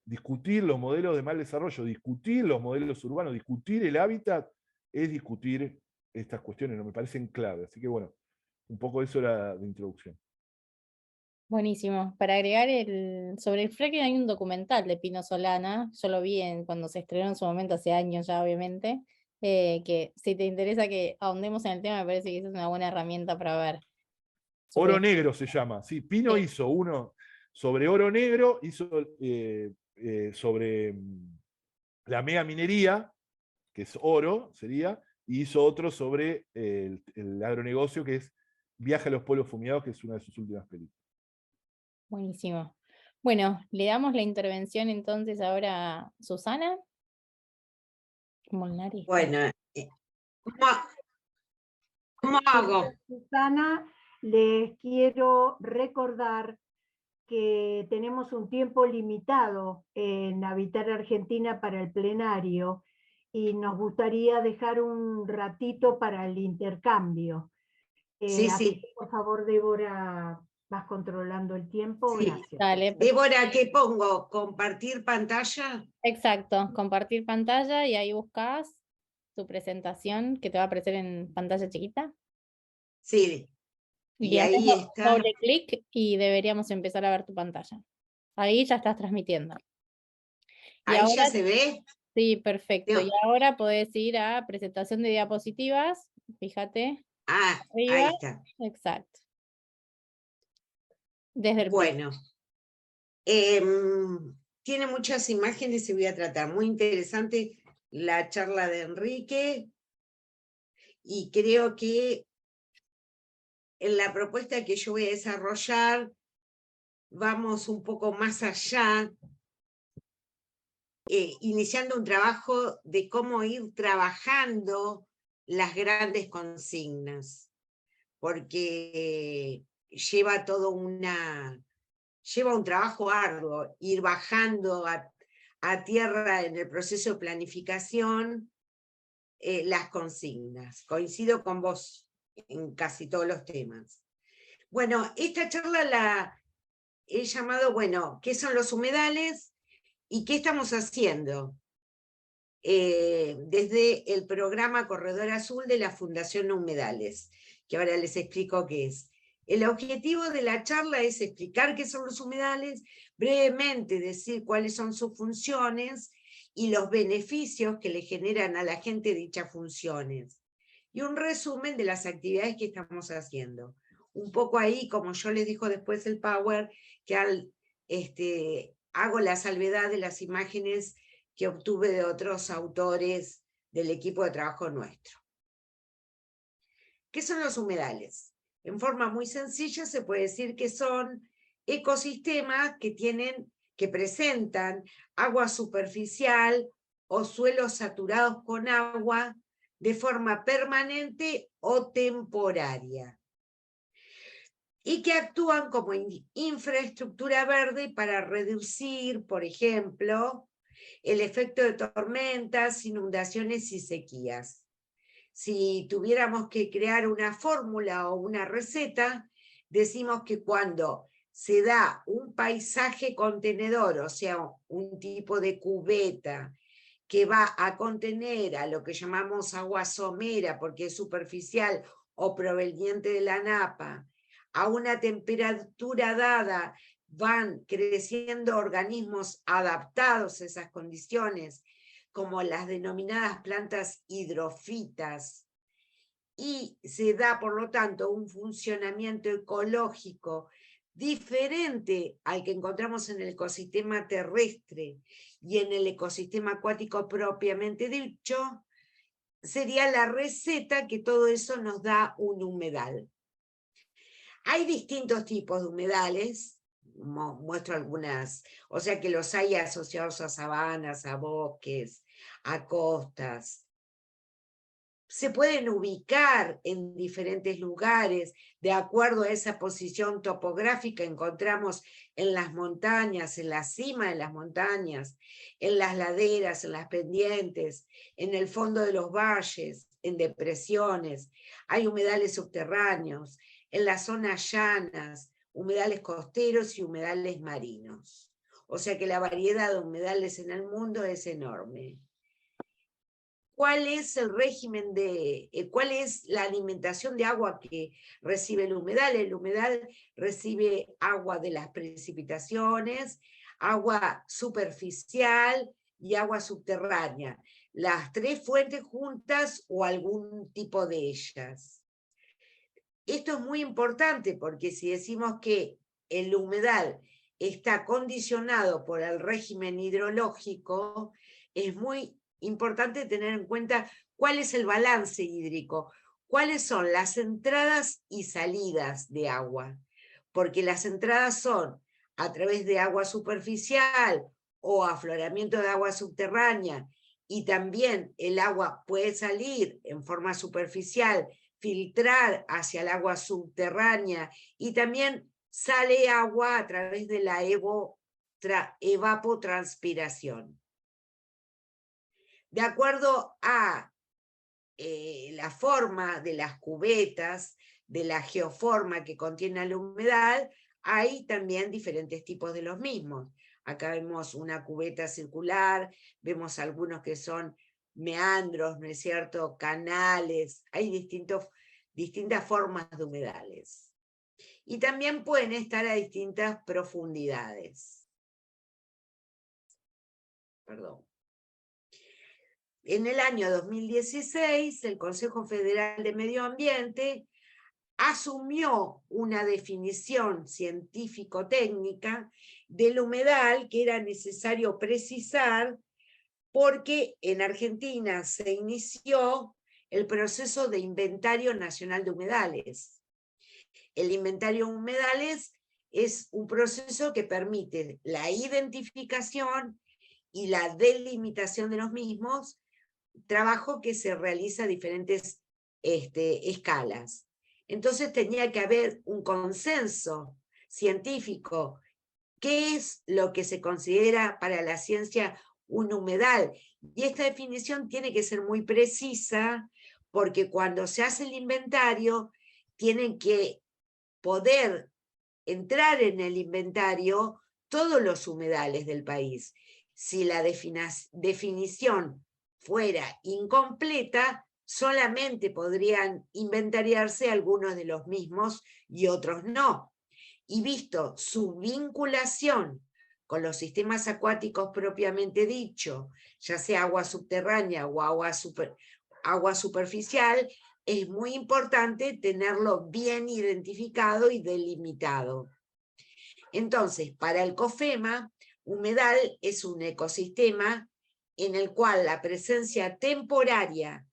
Discutir los modelos de mal desarrollo, discutir los modelos urbanos, discutir el hábitat, es discutir estas cuestiones, no me parecen clave. Así que bueno, un poco eso era de introducción. Buenísimo. Para agregar sobre el fracking hay un documental de Pino Solana, yo lo vi cuando se estrenó en su momento, hace años ya obviamente, que si te interesa que ahondemos en el tema, me parece que esa es una buena herramienta para ver. Oro Negro se llama, sí, Pino hizo uno sobre oro negro, hizo sobre la mega minería, que es oro, sería, y hizo otro sobre el agronegocio, que es Viaje a los Pueblos Fumigados, que es una de sus últimas películas. Buenísimo. Bueno, le damos la intervención entonces ahora a Susana Molnari. Bueno, ¿cómo hago? Susana, les quiero recordar que tenemos un tiempo limitado en Habitar Argentina para el plenario y nos gustaría dejar un ratito para el intercambio. Sí, así sí. que, por favor, Débora, vas controlando el tiempo. Sí. Gracias. Dale. Débora, ¿qué pongo? ¿Compartir pantalla? Exacto, compartir pantalla y ahí buscas tu presentación que te va a aparecer en pantalla chiquita. Sí. Y ahí está. doble clic y deberíamos empezar a ver tu pantalla. Ahí ya estás transmitiendo. Y Ahí ahora, ya se ve. sí, perfecto. No. Y ahora podés ir a presentación de diapositivas. Fíjate. Ah, Arriba. ahí está. Exacto. Desde el Bueno. Tiene muchas imágenes y voy a tratar. Muy interesante la charla de Enrique. Y creo que en la propuesta que yo voy a desarrollar vamos un poco más allá, iniciando un trabajo de cómo ir trabajando las grandes consignas, porque lleva un trabajo arduo, ir bajando a tierra en el proceso de planificación las consignas. Coincido con vos en casi todos los temas. Bueno, esta charla la he llamado, bueno, ¿qué son los humedales y qué estamos haciendo? Desde el programa Corredor Azul de la Fundación Humedales, que ahora les explico qué es. El objetivo de la charla es explicar qué son los humedales, brevemente decir cuáles son sus funciones y los beneficios que le generan a la gente dichas funciones. Y un resumen de las actividades que estamos haciendo. Un poco ahí, como yo les dijo después el Power, que hago la salvedad de las imágenes que obtuve de otros autores del equipo de trabajo nuestro. ¿Qué son los humedales? En forma muy sencilla se puede decir que son ecosistemas que presentan agua superficial o suelos saturados con agua de forma permanente o temporaria, y que actúan como infraestructura verde para reducir, por ejemplo, el efecto de tormentas, inundaciones y sequías. Si tuviéramos que crear una fórmula o una receta, decimos que cuando se da un paisaje contenedor, o sea, un tipo de cubeta, que va a contener a lo que llamamos agua somera, porque es superficial o proveniente de la napa, a una temperatura dada, van creciendo organismos adaptados a esas condiciones, como las denominadas plantas hidrofitas, y se da, por lo tanto, un funcionamiento ecológico diferente al que encontramos en el ecosistema terrestre y en el ecosistema acuático propiamente dicho, sería la receta que todo eso nos da un humedal. Hay distintos tipos de humedales, muestro algunas, o sea que los hay asociados a sabanas, a bosques, a costas. Se pueden ubicar en diferentes lugares, de acuerdo a esa posición topográfica. Encontramos en las montañas, en la cima de las montañas, en las laderas, en las pendientes, en el fondo de los valles, en depresiones. Hay humedales subterráneos, en las zonas llanas, humedales costeros y humedales marinos. O sea que la variedad de humedales en el mundo es enorme. ¿Cuál es el régimen cuál es la alimentación de agua que recibe el humedal? El humedal recibe agua de las precipitaciones, agua superficial y agua subterránea. Las tres fuentes juntas o algún tipo de ellas. Esto es muy importante porque si decimos que el humedal está condicionado por el régimen hidrológico, es muy importante tener en cuenta cuál es el balance hídrico, cuáles son las entradas y salidas de agua, porque las entradas son a través de agua superficial o afloramiento de agua subterránea, y también el agua puede salir en forma superficial, filtrar hacia el agua subterránea, y también sale agua a través de la evapotranspiración. De acuerdo a la forma de las cubetas, de la geoforma que contiene el humedal, hay también diferentes tipos de los mismos. Acá vemos una cubeta circular, vemos algunos que son meandros, ¿no es cierto?, canales, hay distintas formas de humedales. Y también pueden estar a distintas profundidades. Perdón. En el año 2016, el Consejo Federal de Medio Ambiente asumió una definición científico-técnica del humedal que era necesario precisar porque en Argentina se inició el proceso de Inventario Nacional de Humedales. El inventario de humedales es un proceso que permite la identificación y la delimitación de los mismos, trabajo que se realiza a diferentes escalas. Entonces tenía que haber un consenso científico. ¿Qué es lo que se considera para la ciencia un humedal? Y esta definición tiene que ser muy precisa, porque cuando se hace el inventario, tienen que poder entrar en el inventario todos los humedales del país. Si la definición fuera incompleta, solamente podrían inventariarse algunos de los mismos y otros no. Y visto su vinculación con los sistemas acuáticos propiamente dicho, ya sea agua subterránea o agua superficial, es muy importante tenerlo bien identificado y delimitado. Entonces, para el COFEMA, humedal es un ecosistema en el cual la presencia temporaria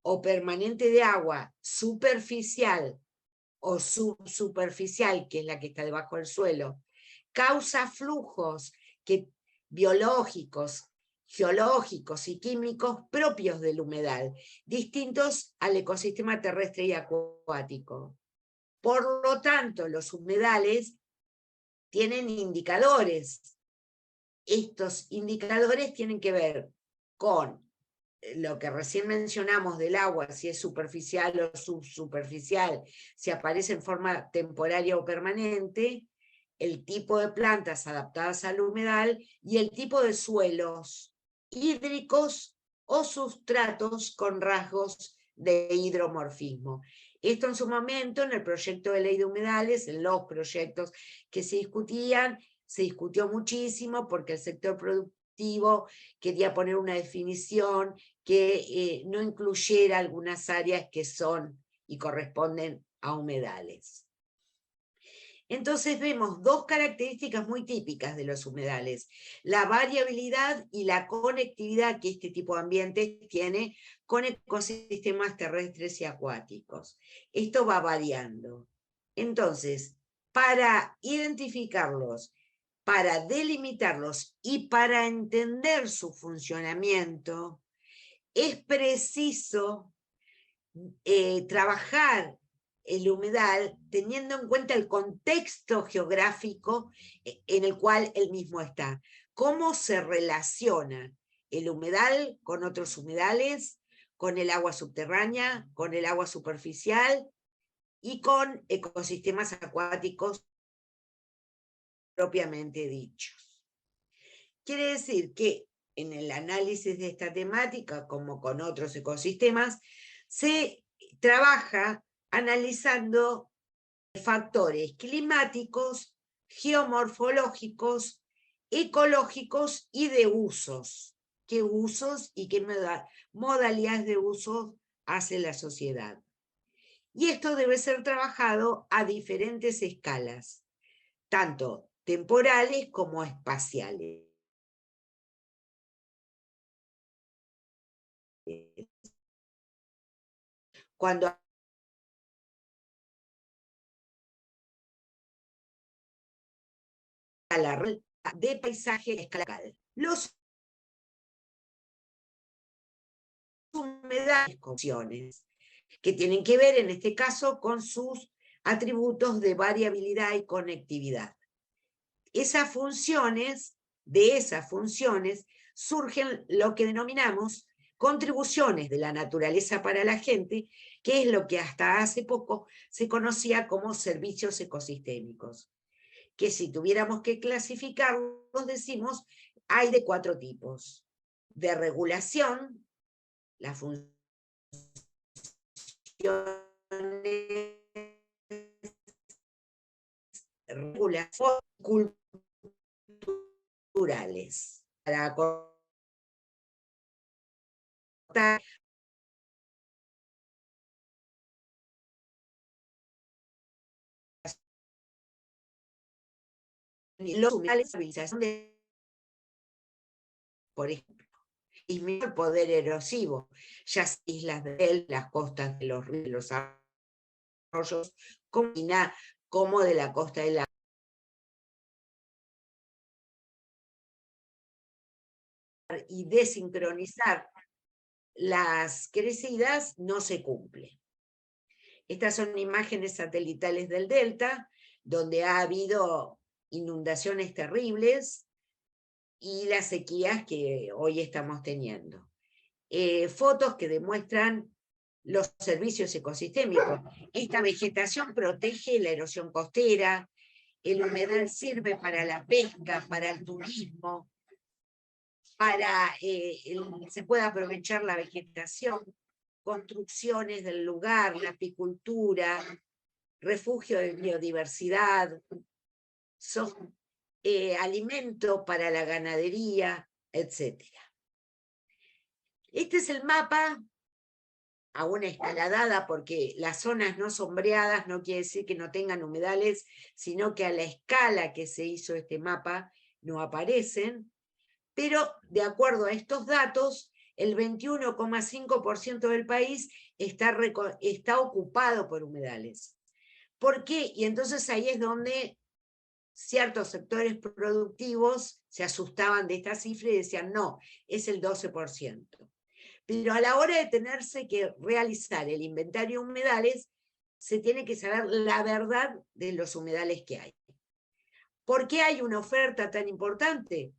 o permanente de agua superficial o subsuperficial, que es la que está debajo del suelo, causa flujos biológicos, geológicos y químicos propios del humedal, distintos al ecosistema terrestre y acuático. Por lo tanto, los humedales tienen indicadores. Estos indicadores tienen que ver con lo que recién mencionamos del agua, si es superficial o subsuperficial, si aparece en forma temporaria o permanente, el tipo de plantas adaptadas al humedal y el tipo de suelos hídricos o sustratos con rasgos de hidromorfismo. Esto en su momento, en el proyecto de ley de humedales, en los proyectos que se discutían, se discutió muchísimo porque el sector productivo quería poner una definición que no incluyera algunas áreas que son y corresponden a humedales. Entonces vemos dos características muy típicas de los humedales: la variabilidad y la conectividad que este tipo de ambientes tiene con ecosistemas terrestres y acuáticos. Esto va variando. Entonces, para identificarlos, para delimitarlos y para entender su funcionamiento, es preciso trabajar el humedal teniendo en cuenta el contexto geográfico en el cual el mismo está. ¿Cómo se relaciona el humedal con otros humedales, con el agua subterránea, con el agua superficial y con ecosistemas acuáticos propiamente dichos? Quiere decir que en el análisis de esta temática, como con otros ecosistemas, se trabaja analizando factores climáticos, geomorfológicos, ecológicos y de usos. ¿Qué usos y qué modalidades de usos hace la sociedad? Y esto debe ser trabajado a diferentes escalas, tanto temporales como espaciales. Cuando a la red de paisaje escalal, los humedales que tienen que ver en este caso con sus atributos de variabilidad y conectividad. De esas funciones surgen lo que denominamos contribuciones de la naturaleza para la gente, que es lo que hasta hace poco se conocía como servicios ecosistémicos, que si tuviéramos que clasificarlos, decimos, hay de 4 tipos: de regulación, la función regulación culturales, para cortar los humedales, por ejemplo, disminuir el poder erosivo, ya sea islas de las costas de los ríos, los arroyos, como de la costa de la y desincronizar las crecidas no se cumple. Estas son imágenes satelitales del delta, donde ha habido inundaciones terribles y las sequías que hoy estamos teniendo. Fotos que demuestran los servicios ecosistémicos. Esta vegetación protege la erosión costera, el humedal sirve para la pesca, para el turismo, para se puede aprovechar la vegetación, construcciones del lugar, la apicultura, refugio de biodiversidad, son alimento para la ganadería, etc. Este es el mapa a una escala dada, porque las zonas no sombreadas no quiere decir que no tengan humedales, sino que a la escala que se hizo este mapa no aparecen, pero de acuerdo a estos datos, el 21,5% del país está ocupado por humedales. ¿Por qué? Y entonces ahí es donde ciertos sectores productivos se asustaban de esta cifra y decían, no, es el 12%. Pero a la hora de tenerse que realizar el inventario de humedales, se tiene que saber la verdad de los humedales que hay. ¿Por qué hay una oferta tan importante?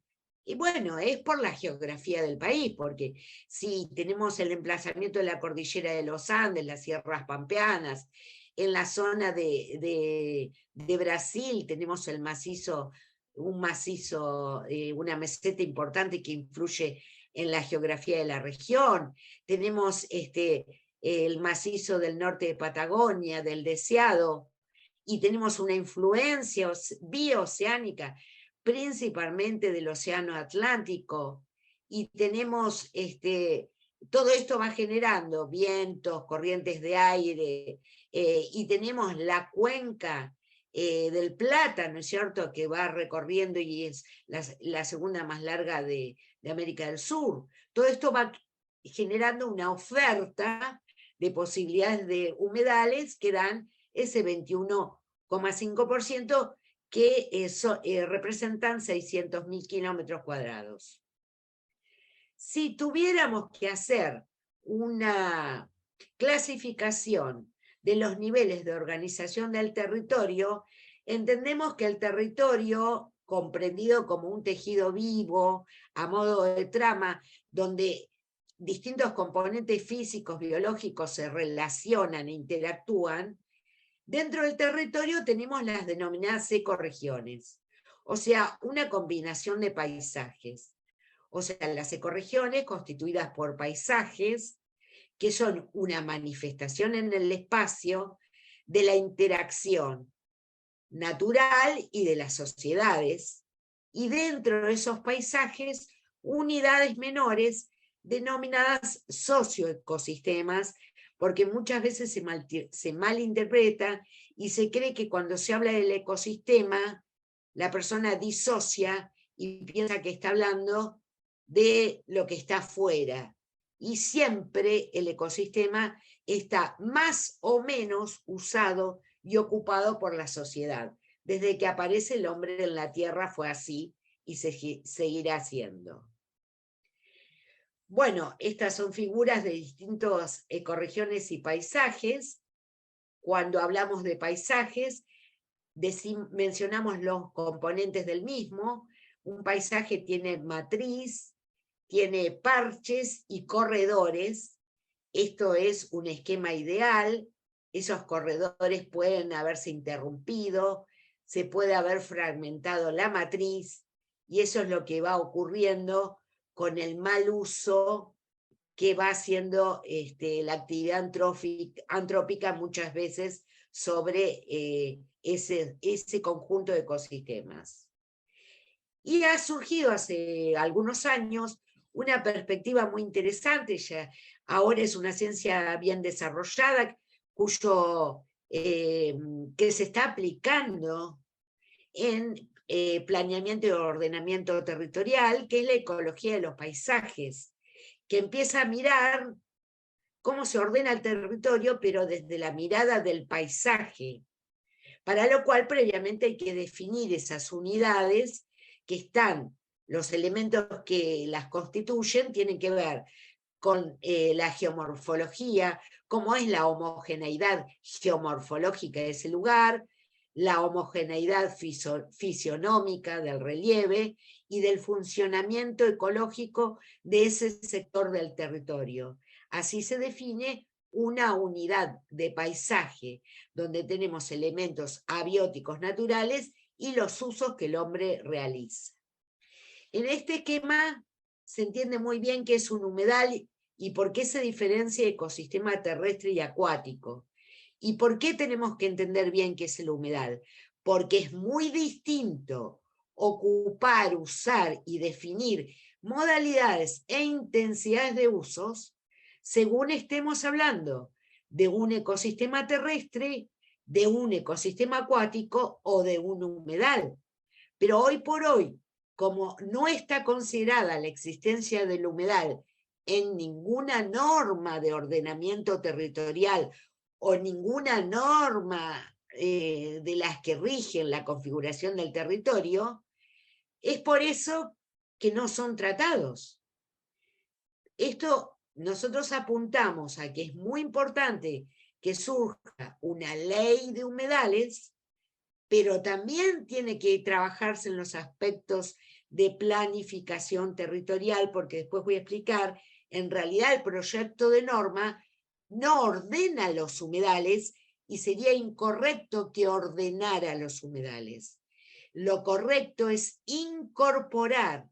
Y bueno, es por la geografía del país, porque si tenemos el emplazamiento de la cordillera de los Andes, las sierras pampeanas, en la zona de Brasil tenemos el macizo, una meseta importante que influye en la geografía de la región. Tenemos el macizo del norte de Patagonia, del Deseado, y tenemos una influencia bioceánica principalmente del océano Atlántico, y tenemos, todo esto va generando vientos, corrientes de aire, y tenemos la cuenca del Plata, ¿no es cierto?, que va recorriendo y es la segunda más larga de América del Sur. Todo esto va generando una oferta de posibilidades de humedales que dan ese 21,5%, que representan 600.000 kilómetros cuadrados. Si tuviéramos que hacer una clasificación de los niveles de organización del territorio, entendemos que el territorio, comprendido como un tejido vivo, a modo de trama, donde distintos componentes físicos, biológicos se relacionan e interactúan, dentro del territorio tenemos las denominadas ecorregiones, o sea, una combinación de paisajes. O sea, las ecorregiones constituidas por paisajes que son una manifestación en el espacio de la interacción natural y de las sociedades, y dentro de esos paisajes, unidades menores denominadas socioecosistemas, porque muchas veces se malinterpreta y se cree que cuando se habla del ecosistema, la persona disocia y piensa que está hablando de lo que está afuera. Y siempre el ecosistema está más o menos usado y ocupado por la sociedad. Desde que aparece el hombre en la Tierra fue así y seguirá siendo. Bueno, estas son figuras de distintas ecorregiones y paisajes. Cuando hablamos de paisajes, mencionamos los componentes del mismo. Un paisaje tiene matriz, tiene parches y corredores. Esto es un esquema ideal. Esos corredores pueden haberse interrumpido, se puede haber fragmentado la matriz, y eso es lo que va ocurriendo con el mal uso que va haciendo la actividad antrópica muchas veces sobre ese conjunto de ecosistemas. Y ha surgido hace algunos años una perspectiva muy interesante, ya ahora es una ciencia bien desarrollada, que se está aplicando en planeamiento y ordenamiento territorial, que es la ecología de los paisajes, que empieza a mirar cómo se ordena el territorio, pero desde la mirada del paisaje, para lo cual previamente hay que definir esas unidades que están, los elementos que las constituyen tienen que ver con la geomorfología, cómo es la homogeneidad geomorfológica de ese lugar, la homogeneidad fisionómica del relieve y del funcionamiento ecológico de ese sector del territorio. Así se define una unidad de paisaje, donde tenemos elementos abióticos naturales y los usos que el hombre realiza. En este esquema se entiende muy bien qué es un humedal y por qué se diferencia ecosistema terrestre y acuático. ¿Y por qué tenemos que entender bien qué es el humedal? Porque es muy distinto ocupar, usar y definir modalidades e intensidades de usos según estemos hablando de un ecosistema terrestre, de un ecosistema acuático o de un humedal. Pero hoy por hoy, como no está considerada la existencia del humedal en ninguna norma de ordenamiento territorial o ninguna norma de las que rigen la configuración del territorio, es por eso que no son tratados. Esto nosotros apuntamos a que es muy importante que surja una ley de humedales, pero también tiene que trabajarse en los aspectos de planificación territorial, porque después voy a explicar, en realidad el proyecto de norma no ordena los humedales y sería incorrecto que ordenara los humedales. Lo correcto es incorporar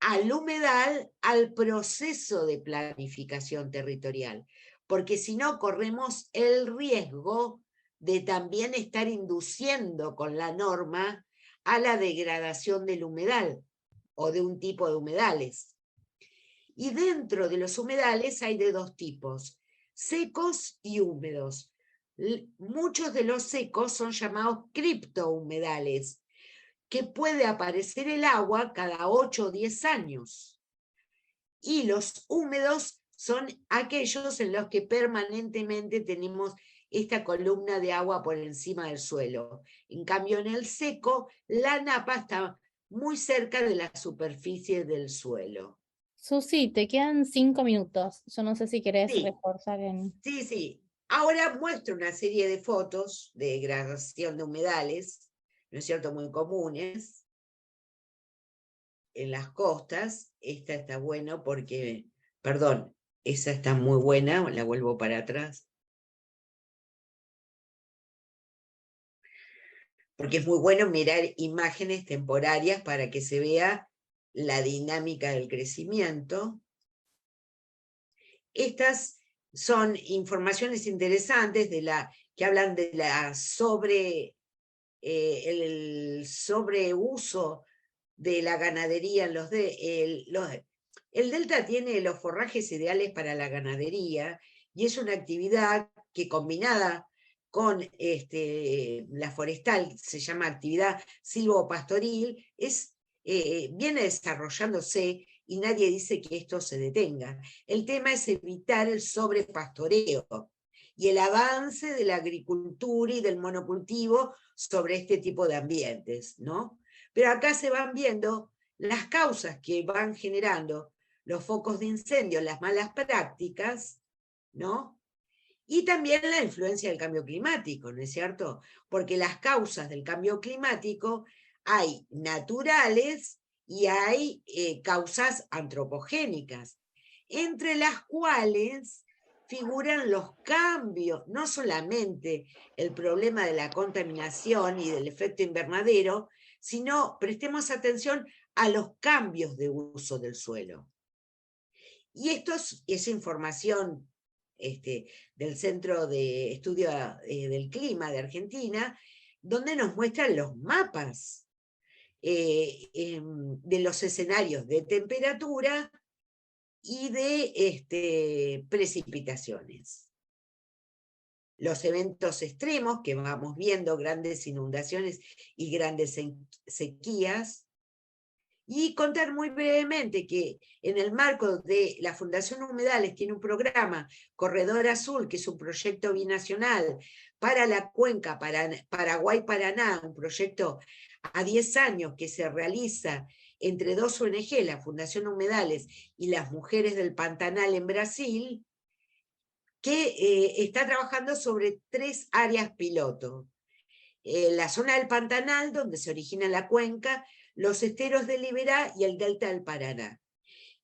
al humedal al proceso de planificación territorial, porque si no corremos el riesgo de también estar induciendo con la norma a la degradación del humedal o de un tipo de humedales. Y dentro de los humedales hay de dos tipos, secos y húmedos. Muchos de los secos son llamados criptohumedales, que puede aparecer el agua cada 8 o 10 años. Y los húmedos son aquellos en los que permanentemente tenemos esta columna de agua por encima del suelo. En cambio, en el seco, la napa está muy cerca de la superficie del suelo. Susi, te quedan 5 minutos. Yo no sé si querés Sí. reforzar en... Sí. Ahora muestro una serie de fotos de degradación de humedales, ¿no es cierto?, muy comunes en las costas. Esta está buena porque, perdón, esa está muy buena, la vuelvo para atrás. Porque es muy bueno mirar imágenes temporarias para que se vea la dinámica del crecimiento. Estas son informaciones interesantes que hablan de la el sobreuso de la ganadería en el delta tiene los forrajes ideales para la ganadería y es una actividad que combinada con la forestal, se llama actividad silvopastoril, viene desarrollándose y nadie dice que esto se detenga. El tema es evitar el sobrepastoreo y el avance de la agricultura y del monocultivo sobre este tipo de ambientes, ¿no? Pero acá se van viendo las causas que van generando los focos de incendio, las malas prácticas, ¿no? Y también la influencia del cambio climático, ¿no es cierto? Porque las causas del cambio climático hay naturales y hay causas antropogénicas, entre las cuales figuran los cambios, no solamente el problema de la contaminación y del efecto invernadero, sino prestemos atención a los cambios de uso del suelo. Y esto es información del Centro de Estudio del Clima de Argentina, donde nos muestran los mapas de los escenarios de temperatura y de precipitaciones. Los eventos extremos que vamos viendo, grandes inundaciones y grandes sequías, y contar muy brevemente que en el marco de la Fundación Humedales tiene un programa, Corredor Azul, que es un proyecto binacional para la cuenca Paraguay-Paraná, un proyecto a 10 años que se realiza entre dos ONG, la Fundación Humedales y las Mujeres del Pantanal en Brasil, que está trabajando sobre 3 áreas piloto. La zona del Pantanal, donde se origina la cuenca, los esteros del Iberá y el delta del Paraná.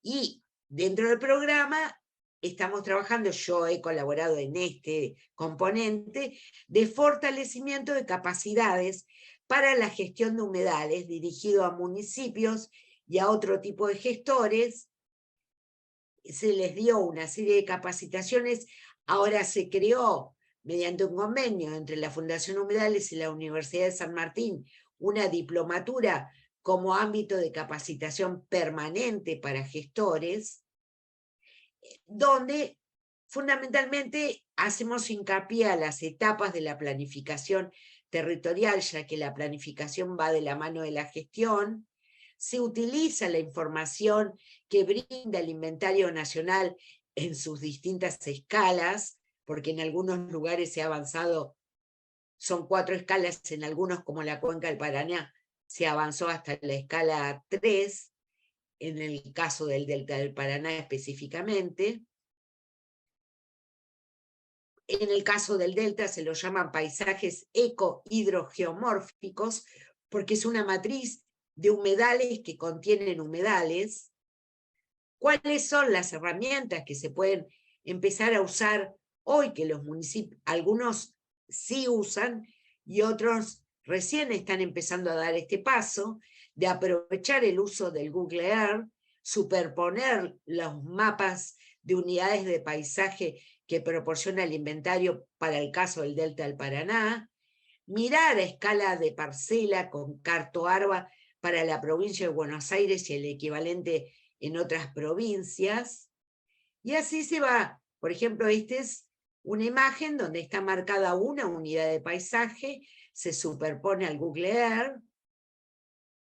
Y dentro del programa estamos trabajando, yo he colaborado en este componente, de fortalecimiento de capacidades para la gestión de humedales, dirigido a municipios y a otro tipo de gestores. Se les dio una serie de capacitaciones, ahora se creó mediante un convenio entre la Fundación Humedales y la Universidad de San Martín, una diplomatura como ámbito de capacitación permanente para gestores, donde fundamentalmente hacemos hincapié a las etapas de la planificación territorial, ya que la planificación va de la mano de la gestión. Se utiliza la información que brinda el Inventario Nacional en sus distintas escalas, porque en algunos lugares se ha avanzado, son 4 escalas, en algunos como la Cuenca del Paraná se avanzó hasta la escala 3, en el caso del Delta del Paraná específicamente. En el caso del Delta se lo llaman paisajes eco-hidrogeomórficos, porque es una matriz de humedales que contienen humedales, cuáles son las herramientas que se pueden empezar a usar hoy, que los municipios, algunos sí usan y otros recién están empezando a dar este paso, de aprovechar el uso del Google Earth, superponer los mapas de unidades de paisaje que proporciona el inventario para el caso del Delta del Paraná, mirar a escala de parcela con Cartoarba para la provincia de Buenos Aires y el equivalente en otras provincias, y así se va. Por ejemplo, esta es una imagen donde está marcada una unidad de paisaje, se superpone al Google Earth,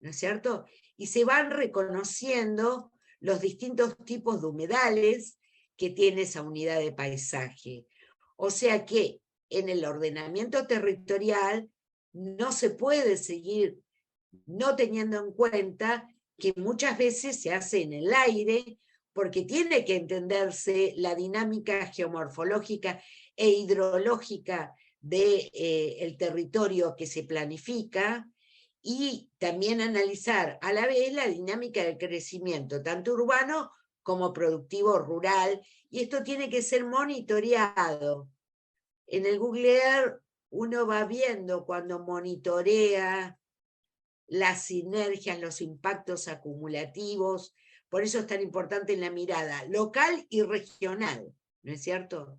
¿no es cierto? Y se van reconociendo los distintos tipos de humedales que tiene esa unidad de paisaje. O sea que en el ordenamiento territorial no se puede seguir no teniendo en cuenta que muchas veces se hace en el aire, porque tiene que entenderse la dinámica geomorfológica e hidrológica del territorio que se planifica, y también analizar a la vez la dinámica del crecimiento, tanto urbano como productivo rural, y esto tiene que ser monitoreado. En el Google Earth uno va viendo cuando monitorea las sinergias, los impactos acumulativos, por eso es tan importante en la mirada local y regional, ¿no es cierto?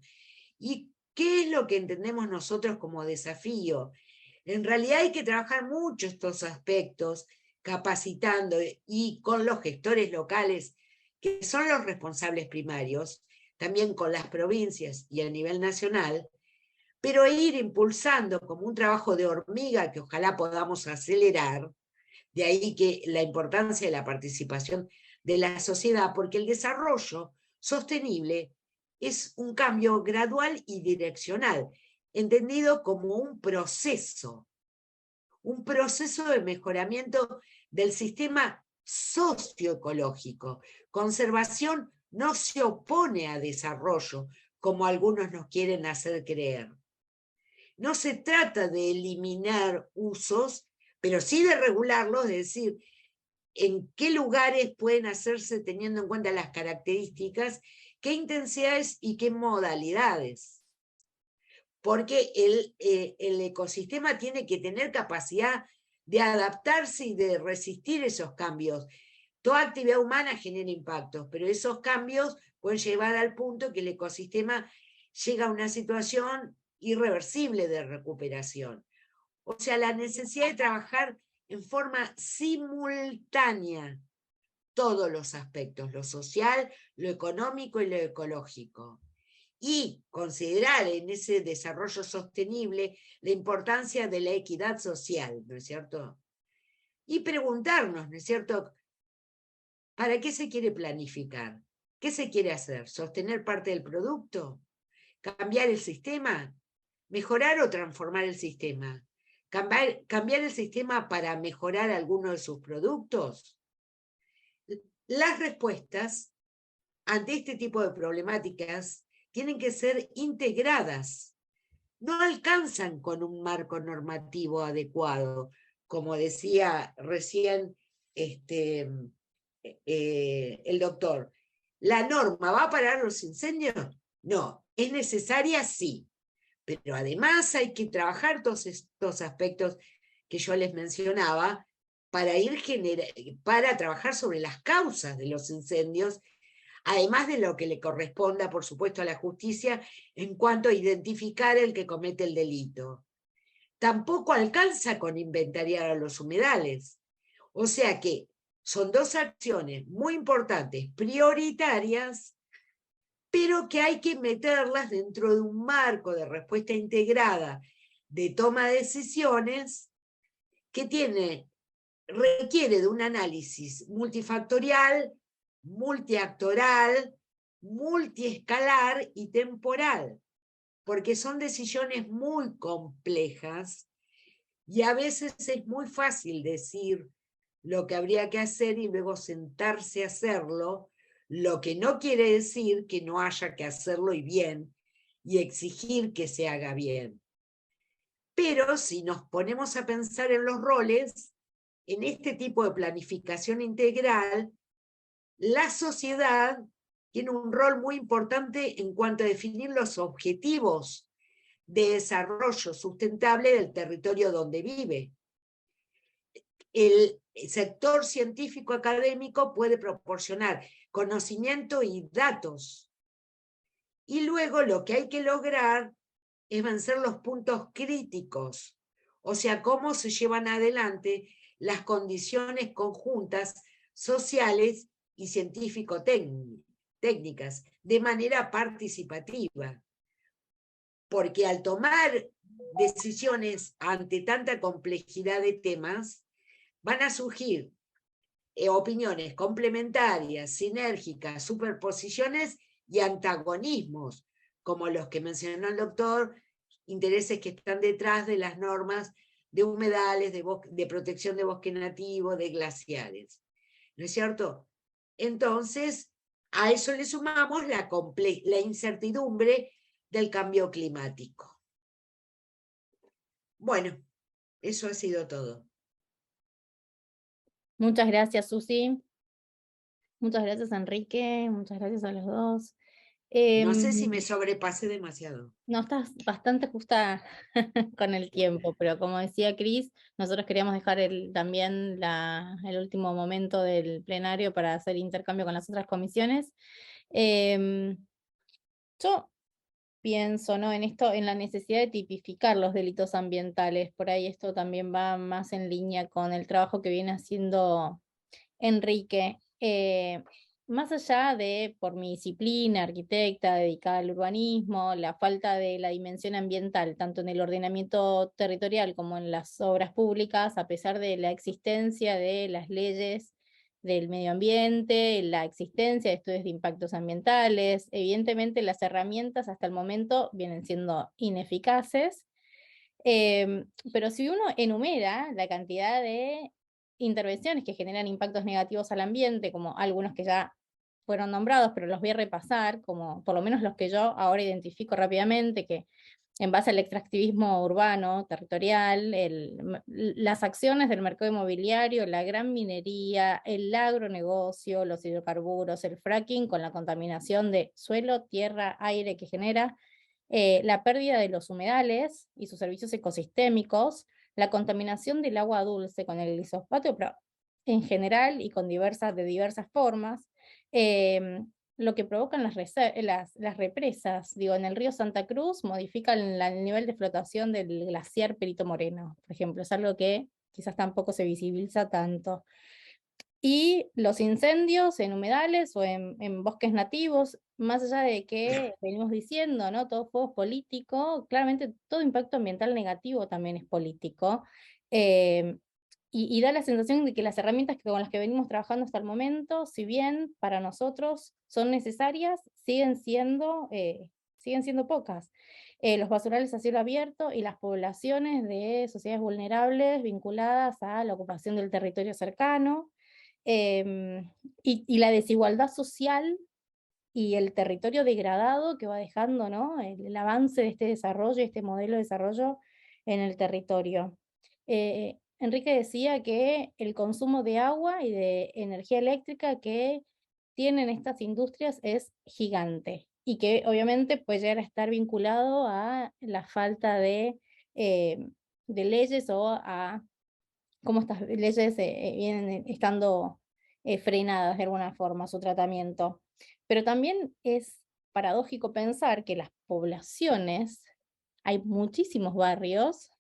¿Y qué es lo que entendemos nosotros como desafío? En realidad hay que trabajar mucho estos aspectos, capacitando y con los gestores locales, que son los responsables primarios, también con las provincias y a nivel nacional, pero ir impulsando como un trabajo de hormiga que ojalá podamos acelerar, de ahí que la importancia de la participación de la sociedad, porque el desarrollo sostenible es un cambio gradual y direccional, entendido como un proceso de mejoramiento del sistema socioecológico. Conservación no se opone a desarrollo, como algunos nos quieren hacer creer. No se trata de eliminar usos, pero sí de regularlos, es decir, en qué lugares pueden hacerse teniendo en cuenta las características, qué intensidades y qué modalidades. Porque el ecosistema tiene que tener capacidad de adaptarse y de resistir esos cambios. Toda actividad humana genera impactos, pero esos cambios pueden llevar al punto que el ecosistema llega a una situación irreversible de recuperación. O sea, la necesidad de trabajar en forma simultánea todos los aspectos, lo social, lo económico y lo ecológico. Y considerar en ese desarrollo sostenible la importancia de la equidad social, ¿no es cierto? Y preguntarnos, ¿no es cierto?, ¿para qué se quiere planificar? ¿Qué se quiere hacer? ¿Sostener parte del producto? ¿Cambiar el sistema? ¿Mejorar o transformar el sistema? ¿Cambiar el sistema para mejorar alguno de sus productos? Las respuestas ante este tipo de problemáticas tienen que ser integradas. No alcanzan con un marco normativo adecuado. Como decía recién el doctor, ¿la norma va a parar los incendios? No, es necesaria, sí. Pero además hay que trabajar todos estos aspectos que yo les mencionaba para trabajar sobre las causas de los incendios, además de lo que le corresponda, por supuesto, a la justicia en cuanto a identificar el que comete el delito. Tampoco alcanza con inventariar a los humedales. O sea que son dos acciones muy importantes, prioritarias, pero que hay que meterlas dentro de un marco de respuesta integrada de toma de decisiones que requiere de un análisis multifactorial, multiactoral, multiescalar y temporal, porque son decisiones muy complejas y a veces es muy fácil decir lo que habría que hacer y luego sentarse a hacerlo, lo que no quiere decir que no haya que hacerlo y bien, y exigir que se haga bien. Pero si nos ponemos a pensar en los roles, en este tipo de planificación integral, la sociedad tiene un rol muy importante en cuanto a definir los objetivos de desarrollo sustentable del territorio donde vive. El sector científico académico puede proporcionar conocimiento y datos. Y luego lo que hay que lograr es vencer los puntos críticos, o sea, cómo se llevan adelante las condiciones conjuntas sociales y científico-técnicas de manera participativa. Porque al tomar decisiones ante tanta complejidad de temas, van a surgir opiniones complementarias, sinérgicas, superposiciones y antagonismos, como los que mencionó el doctor, intereses que están detrás de las normas de humedales, de protección de bosque nativo, de glaciares. ¿No es cierto? Entonces, a eso le sumamos la incertidumbre del cambio climático. Bueno, eso ha sido todo. Muchas gracias, Susi. Muchas gracias, Enrique. Muchas gracias a los dos. No sé si me sobrepasé demasiado. No, estás bastante justa con el tiempo, pero como decía Cris, nosotros queríamos dejar también el último momento del plenario para hacer intercambio con las otras comisiones. Yo pienso, ¿no?, en esto, en la necesidad de tipificar los delitos ambientales. Por ahí esto también va más en línea con el trabajo que viene haciendo Enrique. Más allá de, por mi disciplina, arquitecta, dedicada al urbanismo, la falta de la dimensión ambiental, tanto en el ordenamiento territorial como en las obras públicas, a pesar de la existencia de las leyes del medio ambiente, la existencia de estudios de impactos ambientales, evidentemente las herramientas hasta el momento vienen siendo ineficaces, pero si uno enumera la cantidad de intervenciones que generan impactos negativos al ambiente, como algunos que ya fueron nombrados, pero los voy a repasar, como por lo menos los que yo ahora identifico rápidamente, que en base al extractivismo urbano, territorial, las acciones del mercado inmobiliario, la gran minería, el agronegocio, los hidrocarburos, el fracking con la contaminación de suelo, tierra, aire que genera, la pérdida de los humedales y sus servicios ecosistémicos, la contaminación del agua dulce con el glifosato, pero en general y de diversas formas, lo que provocan las represas, digo, en el río Santa Cruz modifican el nivel de flotación del glaciar Perito Moreno, por ejemplo, es algo que quizás tampoco se visibiliza tanto. Y los incendios en humedales o en bosques nativos, más allá de que venimos diciendo, ¿no?, todo fuego es político, claramente todo impacto ambiental negativo también es político, y da la sensación de que las herramientas con las que venimos trabajando hasta el momento, si bien para nosotros son necesarias, siguen siendo pocas. Los basurales a cielo abierto y las poblaciones de sociedades vulnerables vinculadas a la ocupación del territorio cercano, y la desigualdad social y el territorio degradado que va dejando, ¿no?, el avance de este desarrollo, este modelo de desarrollo en el territorio. Enrique decía que el consumo de agua y de energía eléctrica que tienen estas industrias es gigante, y que obviamente puede llegar a estar vinculado a la falta de leyes, o a cómo estas leyes vienen estando frenadas de alguna forma, su tratamiento. Pero también es paradójico pensar que las poblaciones, hay muchísimos barrios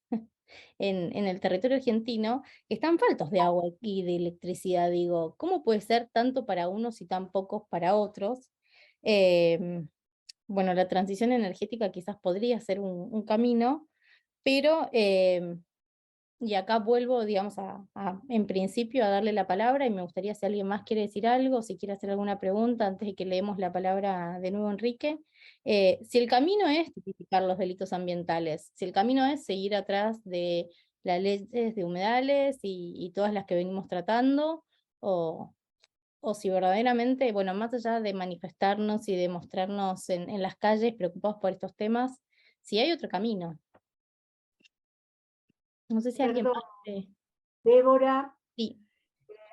en el territorio argentino que están faltos de agua y de electricidad. Digo, ¿cómo puede ser tanto para unos y tan pocos para otros? Bueno, la transición energética quizás podría ser un camino, pero y acá vuelvo, digamos, en principio a darle la palabra, y me gustaría, si alguien más quiere decir algo, si quiere hacer alguna pregunta antes de que leemos la palabra de nuevo a Enrique. Si el camino es tipificar los delitos ambientales, si el camino es seguir atrás de las leyes de humedales y todas las que venimos tratando, o si verdaderamente, bueno, más allá de manifestarnos y de mostrarnos en las calles preocupados por estos temas, si hay otro camino. No sé si alguien Perdón, más... Débora, Sí.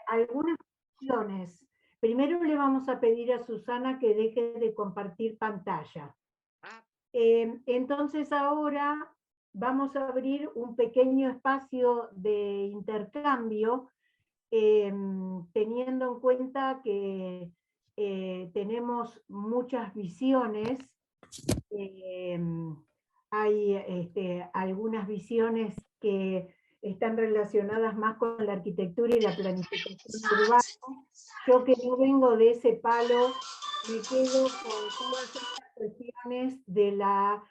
Algunas opciones. Primero le vamos a pedir a Susana que deje de compartir pantalla. Entonces ahora vamos a abrir un pequeño espacio de intercambio, teniendo en cuenta que tenemos muchas visiones. Hay algunas visiones que están relacionadas más con la arquitectura y la planificación urbana. Yo que no vengo de ese palo, me quedo con todas estas cuestiones de la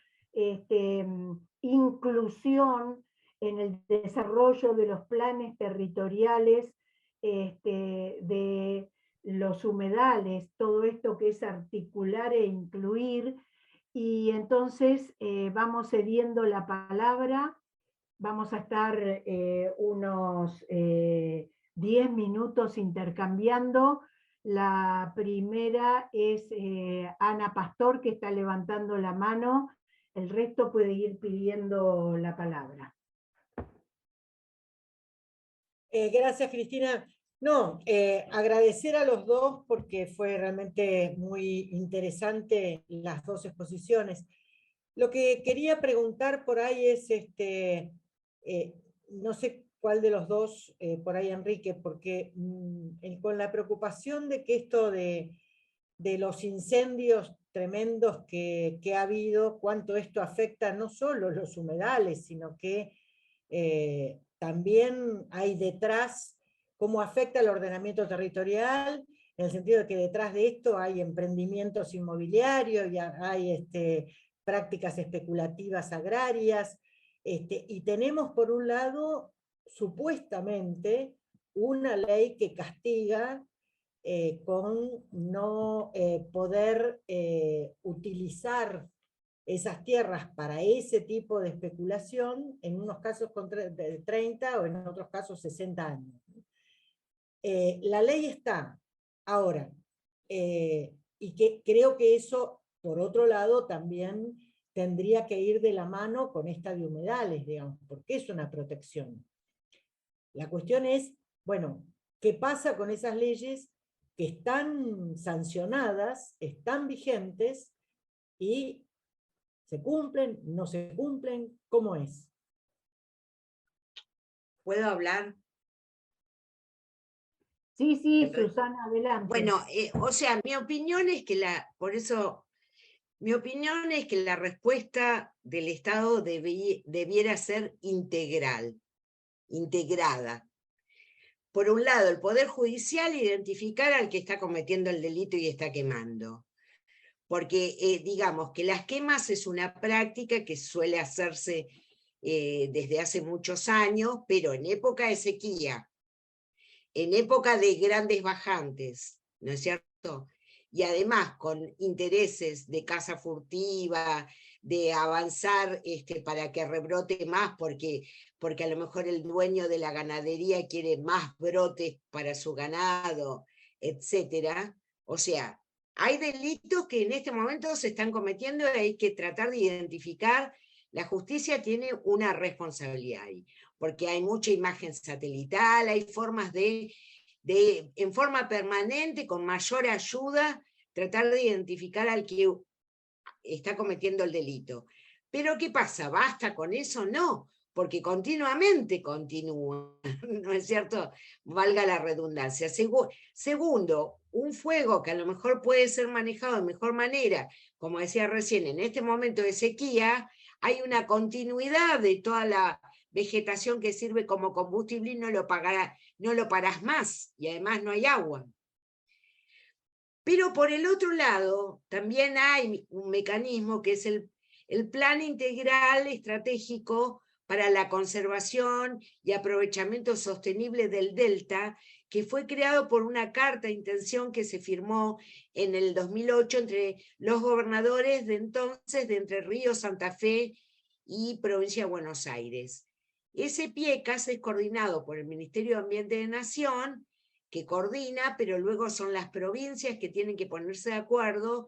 inclusión en el desarrollo de los planes territoriales, de los humedales, todo esto que es articular e incluir. Y entonces vamos cediendo la palabra. Vamos a estar unos 10 minutos intercambiando. La primera es Ana Pastor, que está levantando la mano. El resto puede ir pidiendo la palabra. Gracias, Cristina. No, agradecer a los dos porque fue realmente muy interesante las dos exposiciones. Lo que quería preguntar por ahí es, no sé cuál de los dos, por ahí Enrique, porque con la preocupación de que esto de los incendios tremendos que ha habido, cuánto esto afecta no solo los humedales, sino que también hay detrás cómo afecta el ordenamiento territorial, en el sentido de que detrás de esto hay emprendimientos inmobiliarios, y hay prácticas especulativas agrarias, y tenemos por un lado, supuestamente, una ley que castiga con no poder utilizar esas tierras para ese tipo de especulación, en unos casos con de 30 o en otros casos 60 años. La ley está ahora, y que creo que eso, por otro lado, también tendría que ir de la mano con esta de humedales, digamos, porque es una protección. La cuestión es, bueno, ¿qué pasa con esas leyes que están sancionadas, están vigentes, y se cumplen, no se cumplen? ¿Cómo es? ¿Puedo hablar? Sí, sí, Susana, adelante. Bueno, o sea, mi opinión es que mi opinión es que la respuesta del Estado debiera ser integral, integrada. Por un lado, el Poder Judicial identificar al que está cometiendo el delito y está quemando. Porque digamos que las quemas es una práctica que suele hacerse desde hace muchos años, pero en época de sequía, en época de grandes bajantes, ¿no es cierto? Y además con intereses de caza furtiva, de avanzar para que rebrote más, porque a lo mejor el dueño de la ganadería quiere más brotes para su ganado, etc. O sea, hay delitos que en este momento se están cometiendo y hay que tratar de identificar. La justicia tiene una responsabilidad ahí, porque hay mucha imagen satelital, hay formas de en forma permanente, con mayor ayuda, tratar de identificar al que está cometiendo el delito. Pero ¿qué pasa? ¿Basta con eso? No, porque continuamente continúa, ¿no es cierto? Valga la redundancia. Segundo, un fuego que a lo mejor puede ser manejado de mejor manera, como decía recién, en este momento de sequía, hay una continuidad de toda la vegetación que sirve como combustible y no lo parás más, y además no hay agua. Pero por el otro lado, también hay un mecanismo que es el Plan Integral Estratégico para la Conservación y Aprovechamiento Sostenible del Delta, que fue creado por una carta de intención que se firmó en el 2008 entre los gobernadores de entonces de Entre Ríos, Santa Fe y Provincia de Buenos Aires. Ese PIECAS es coordinado por el Ministerio de Ambiente de Nación, que coordina, pero luego son las provincias que tienen que ponerse de acuerdo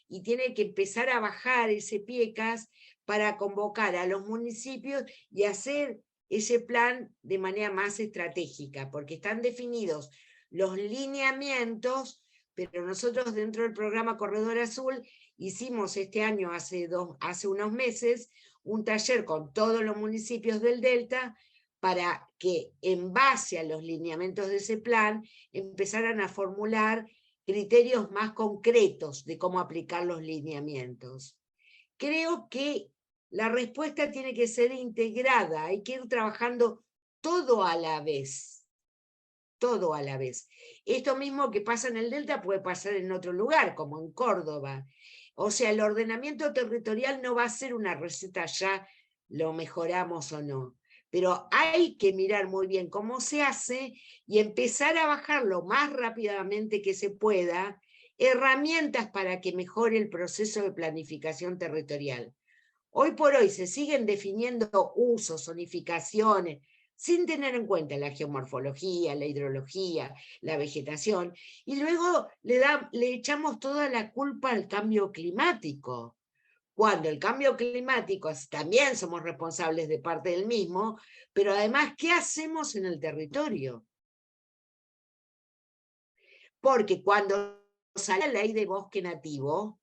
y tienen que empezar a bajar ese PIECAS para convocar a los municipios y hacer ese plan de manera más estratégica, porque están definidos los lineamientos, pero nosotros dentro del programa Corredor Azul hicimos este año, hace unos meses, un taller con todos los municipios del Delta para que en base a los lineamientos de ese plan empezaran a formular criterios más concretos de cómo aplicar los lineamientos. Creo que la respuesta tiene que ser integrada, hay que ir trabajando todo a la vez. Todo a la vez. Esto mismo que pasa en el Delta puede pasar en otro lugar, como en Córdoba. O sea, el ordenamiento territorial no va a ser una receta ya, lo mejoramos o no. Pero hay que mirar muy bien cómo se hace y empezar a bajar lo más rápidamente que se pueda herramientas para que mejore el proceso de planificación territorial. Hoy por hoy se siguen definiendo usos, zonificaciones, sin tener en cuenta la geomorfología, la hidrología, la vegetación, y luego le echamos toda la culpa al cambio climático, cuando el cambio climático también somos responsables de parte del mismo, pero además, ¿qué hacemos en el territorio? Porque cuando salió la ley de bosque nativo,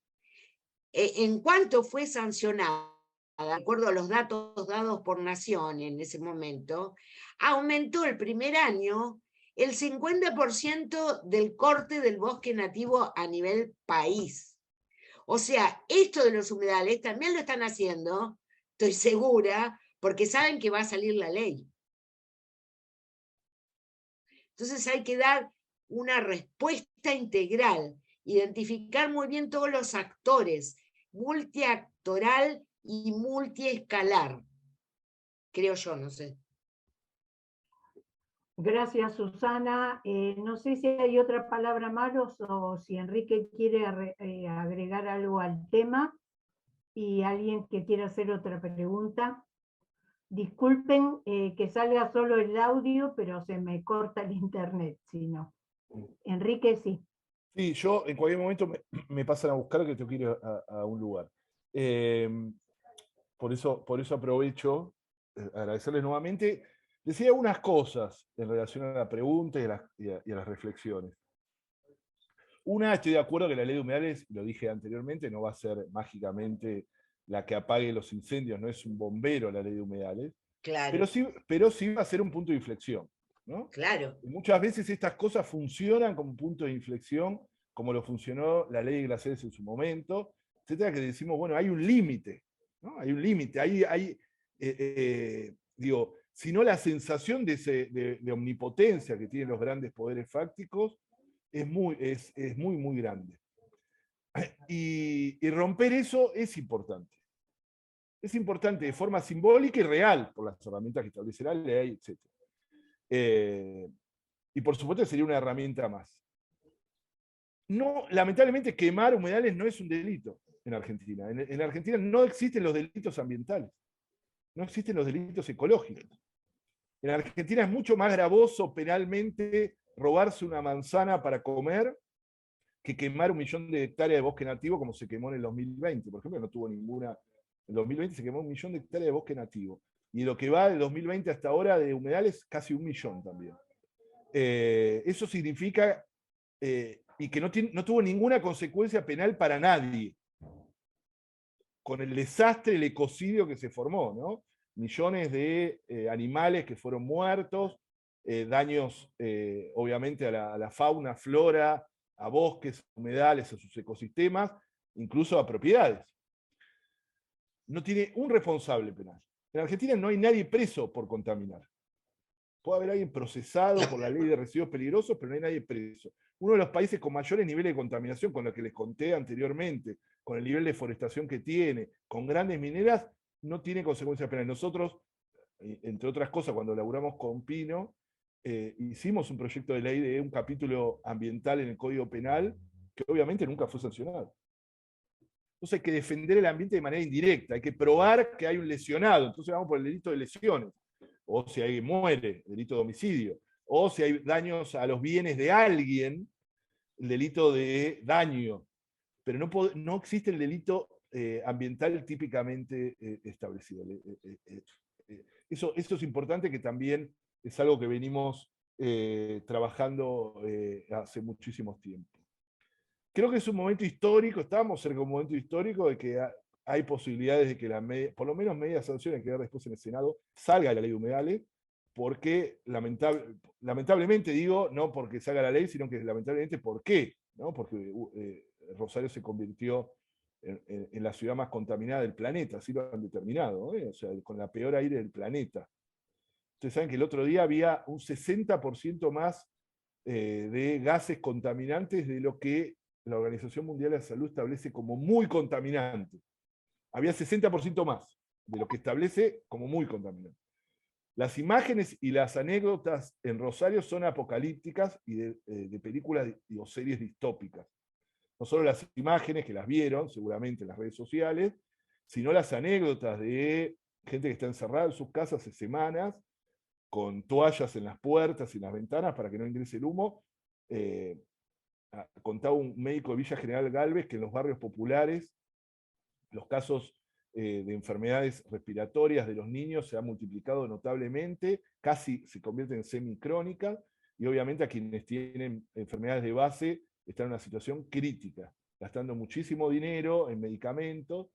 en cuanto fue sancionada, de acuerdo a los datos dados por Nación en ese momento, aumentó el primer año el 50% del corte del bosque nativo a nivel país. O sea, esto de los humedales también lo están haciendo, estoy segura, porque saben que va a salir la ley. Entonces hay que dar una respuesta integral, identificar muy bien todos los actores, multiactoral y multiescalar, creo yo, no sé. Gracias, Susana. No sé si hay otra palabra más o si Enrique quiere agregar algo al tema y alguien que quiera hacer otra pregunta. Disculpen que salga solo el audio, pero se me corta el internet, si no. Enrique, sí. Sí, yo en cualquier momento me pasan a buscar que tengo que ir a un lugar. Por eso aprovecho agradecerles nuevamente. Decía unas cosas en relación a la pregunta y a las reflexiones. Una, estoy de acuerdo que la ley de humedales, lo dije anteriormente, no va a ser mágicamente la que apague los incendios, no es un bombero la ley de humedales, Claro. pero sí va a ser un punto de inflexión, ¿no? Claro. Y muchas veces estas cosas funcionan como un punto de inflexión, como lo funcionó la ley de glaciares en su momento, etcétera, que decimos, bueno, hay un límite, ¿no? Hay un límite, digo, si no la sensación de omnipotencia que tienen los grandes poderes fácticos es muy, muy grande. Y romper eso es importante. Es importante de forma simbólica y real, por las herramientas que establecerá la ley, etc. Y por supuesto sería una herramienta más. No, lamentablemente quemar humedales no es un delito en Argentina. En Argentina no existen los delitos ambientales. No existen los delitos ecológicos. En Argentina es mucho más gravoso penalmente robarse una manzana para comer que quemar 1 millón de hectáreas de bosque nativo como se quemó en el 2020. Por ejemplo, no tuvo ninguna... En el 2020 se quemó 1 millón de hectáreas de bosque nativo. Y lo que va del 2020 hasta ahora de humedales, casi 1 millón también. Eso significa y que no tuvo ninguna consecuencia penal para nadie, con el desastre, el ecocidio que se formó, ¿no? Millones de animales que fueron muertos, daños obviamente a la fauna, flora, a bosques, humedales, a sus ecosistemas, incluso a propiedades. No tiene un responsable penal. En Argentina no hay nadie preso por contaminar. Puede haber alguien procesado por la ley de residuos peligrosos, pero no hay nadie preso. Uno de los países con mayores niveles de contaminación, con lo que les conté anteriormente, con el nivel de deforestación que tiene, con grandes mineras, no tiene consecuencias penales. Nosotros, entre otras cosas, cuando laburamos con Pino, hicimos un proyecto de ley de un capítulo ambiental en el Código Penal, que obviamente nunca fue sancionado. Entonces hay que defender el ambiente de manera indirecta, hay que probar que hay un lesionado, entonces vamos por el delito de lesiones. O si alguien muere, delito de homicidio, o si hay daños a los bienes de alguien, el delito de daño. Pero no existe el delito ambiental típicamente establecido. eso es importante, que también es algo que venimos trabajando hace muchísimos tiempos. Creo que es un momento histórico, estamos cerca de un momento histórico de que hay posibilidades de que por lo menos medidas sanciones que ver después en el Senado salga la ley de humedales, porque lamentablemente digo, no porque salga la ley, sino que lamentablemente, ¿por qué? ¿No? Porque Rosario se convirtió en la ciudad más contaminada del planeta, así lo han determinado, ¿eh? O sea, con la peor aire del planeta. Ustedes saben que el otro día había un 60% más de gases contaminantes de lo que la Organización Mundial de la Salud establece como muy contaminante. Había 60% más de lo que establece como muy contaminante. Las imágenes y las anécdotas en Rosario son apocalípticas y de películas o series distópicas. No solo las imágenes, que las vieron seguramente en las redes sociales, sino las anécdotas de gente que está encerrada en sus casas hace semanas, con toallas en las puertas y en las ventanas para que no ingrese el humo. Contaba un médico de Villa General Galvez que en los barrios populares los casos de enfermedades respiratorias de los niños se han multiplicado notablemente, casi se convierten en semicrónicas, y obviamente a quienes tienen enfermedades de base están en una situación crítica, gastando muchísimo dinero en medicamentos,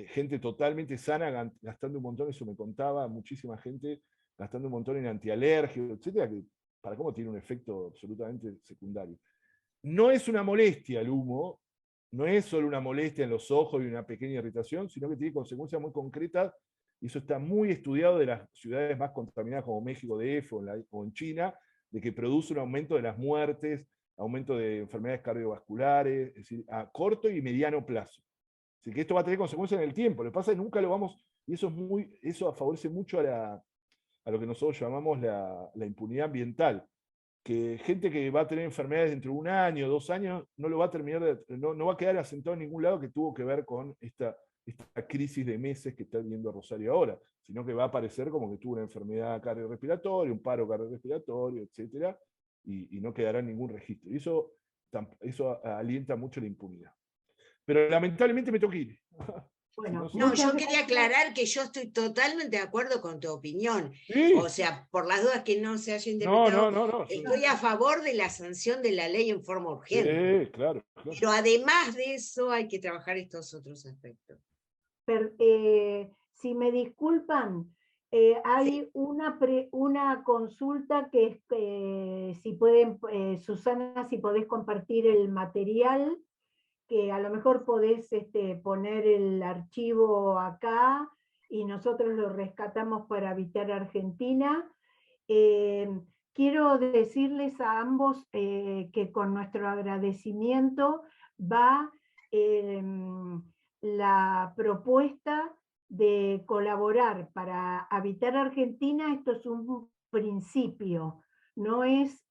gente totalmente sana gastando un montón, eso me contaba muchísima gente, gastando un montón en antialérgicos, etcétera, que para cómo tiene un efecto absolutamente secundario. No es una molestia el humo, no es solo una molestia en los ojos y una pequeña irritación, sino que tiene consecuencias muy concretas, y eso está muy estudiado de las ciudades más contaminadas como México DF o en China, de que produce un aumento de las muertes, aumento de enfermedades cardiovasculares, es decir, a corto y mediano plazo. Así que esto va a tener consecuencias en el tiempo. Lo que pasa es que nunca lo vamos, y eso favorece mucho a lo que nosotros llamamos la impunidad ambiental, que gente que va a tener enfermedades dentro de 1 año, 2 años, no lo va a terminar, no va a quedar asentado en ningún lado, que tuvo que ver con esta crisis de meses que está viviendo Rosario ahora, sino que va a aparecer como que tuvo una enfermedad cardiorrespiratoria, un paro cardiorrespiratorio, etcétera, y no quedará en ningún registro. Y eso alienta mucho la impunidad. Pero lamentablemente me tengo que ir. Bueno, no, yo quería aclarar que yo estoy totalmente de acuerdo con tu opinión. Sí. O sea, por las dudas que no se haya interpretado, No. estoy a favor de la sanción de la ley en forma urgente. Sí, claro. Pero además de eso hay que trabajar estos otros aspectos. Si me disculpan, hay una consulta que es, si pueden, Susana, si podés compartir el material, que a lo mejor podés poner el archivo acá y nosotros lo rescatamos para Habitar Argentina. Quiero decirles a ambos que con nuestro agradecimiento va la propuesta de colaborar para Habitar Argentina. Esto es un principio, no es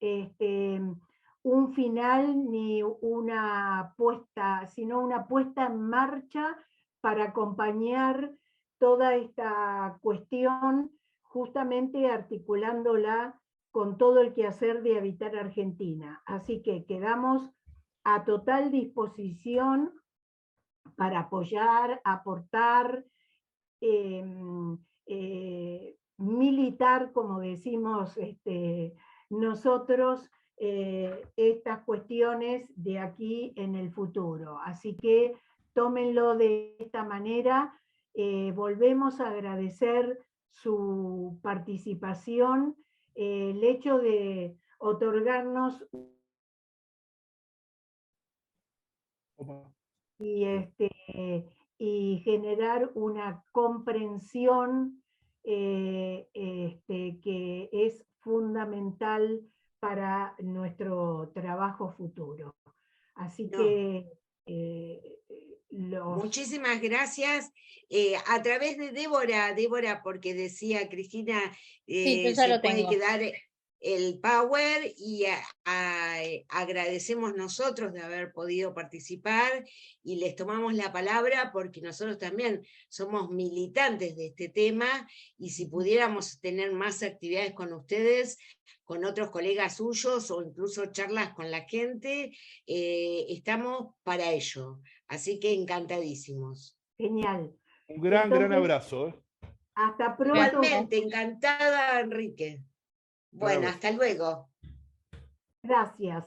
un final ni una puesta, sino una puesta en marcha para acompañar toda esta cuestión, justamente articulándola con todo el quehacer de Habitar Argentina. Así que quedamos a total disposición para apoyar, aportar, militar, como decimos nosotros, estas cuestiones de aquí en el futuro. Así que tómenlo de esta manera. Volvemos a agradecer su participación, el hecho de otorgarnos y generar una comprensión que es fundamental para nuestro trabajo futuro. Así que muchísimas gracias. A través de Débora, porque decía Cristina, sí, yo ya se lo puede tengo. quedar el power, y agradecemos nosotros de haber podido participar y les tomamos la palabra porque nosotros también somos militantes de este tema, y si pudiéramos tener más actividades con ustedes, con otros colegas suyos o incluso charlas con la gente, estamos para ello. Así que encantadísimos. Genial. Un gran abrazo. Hasta pronto. Realmente, encantada, Enrique. Bueno, Claro. hasta luego. Gracias.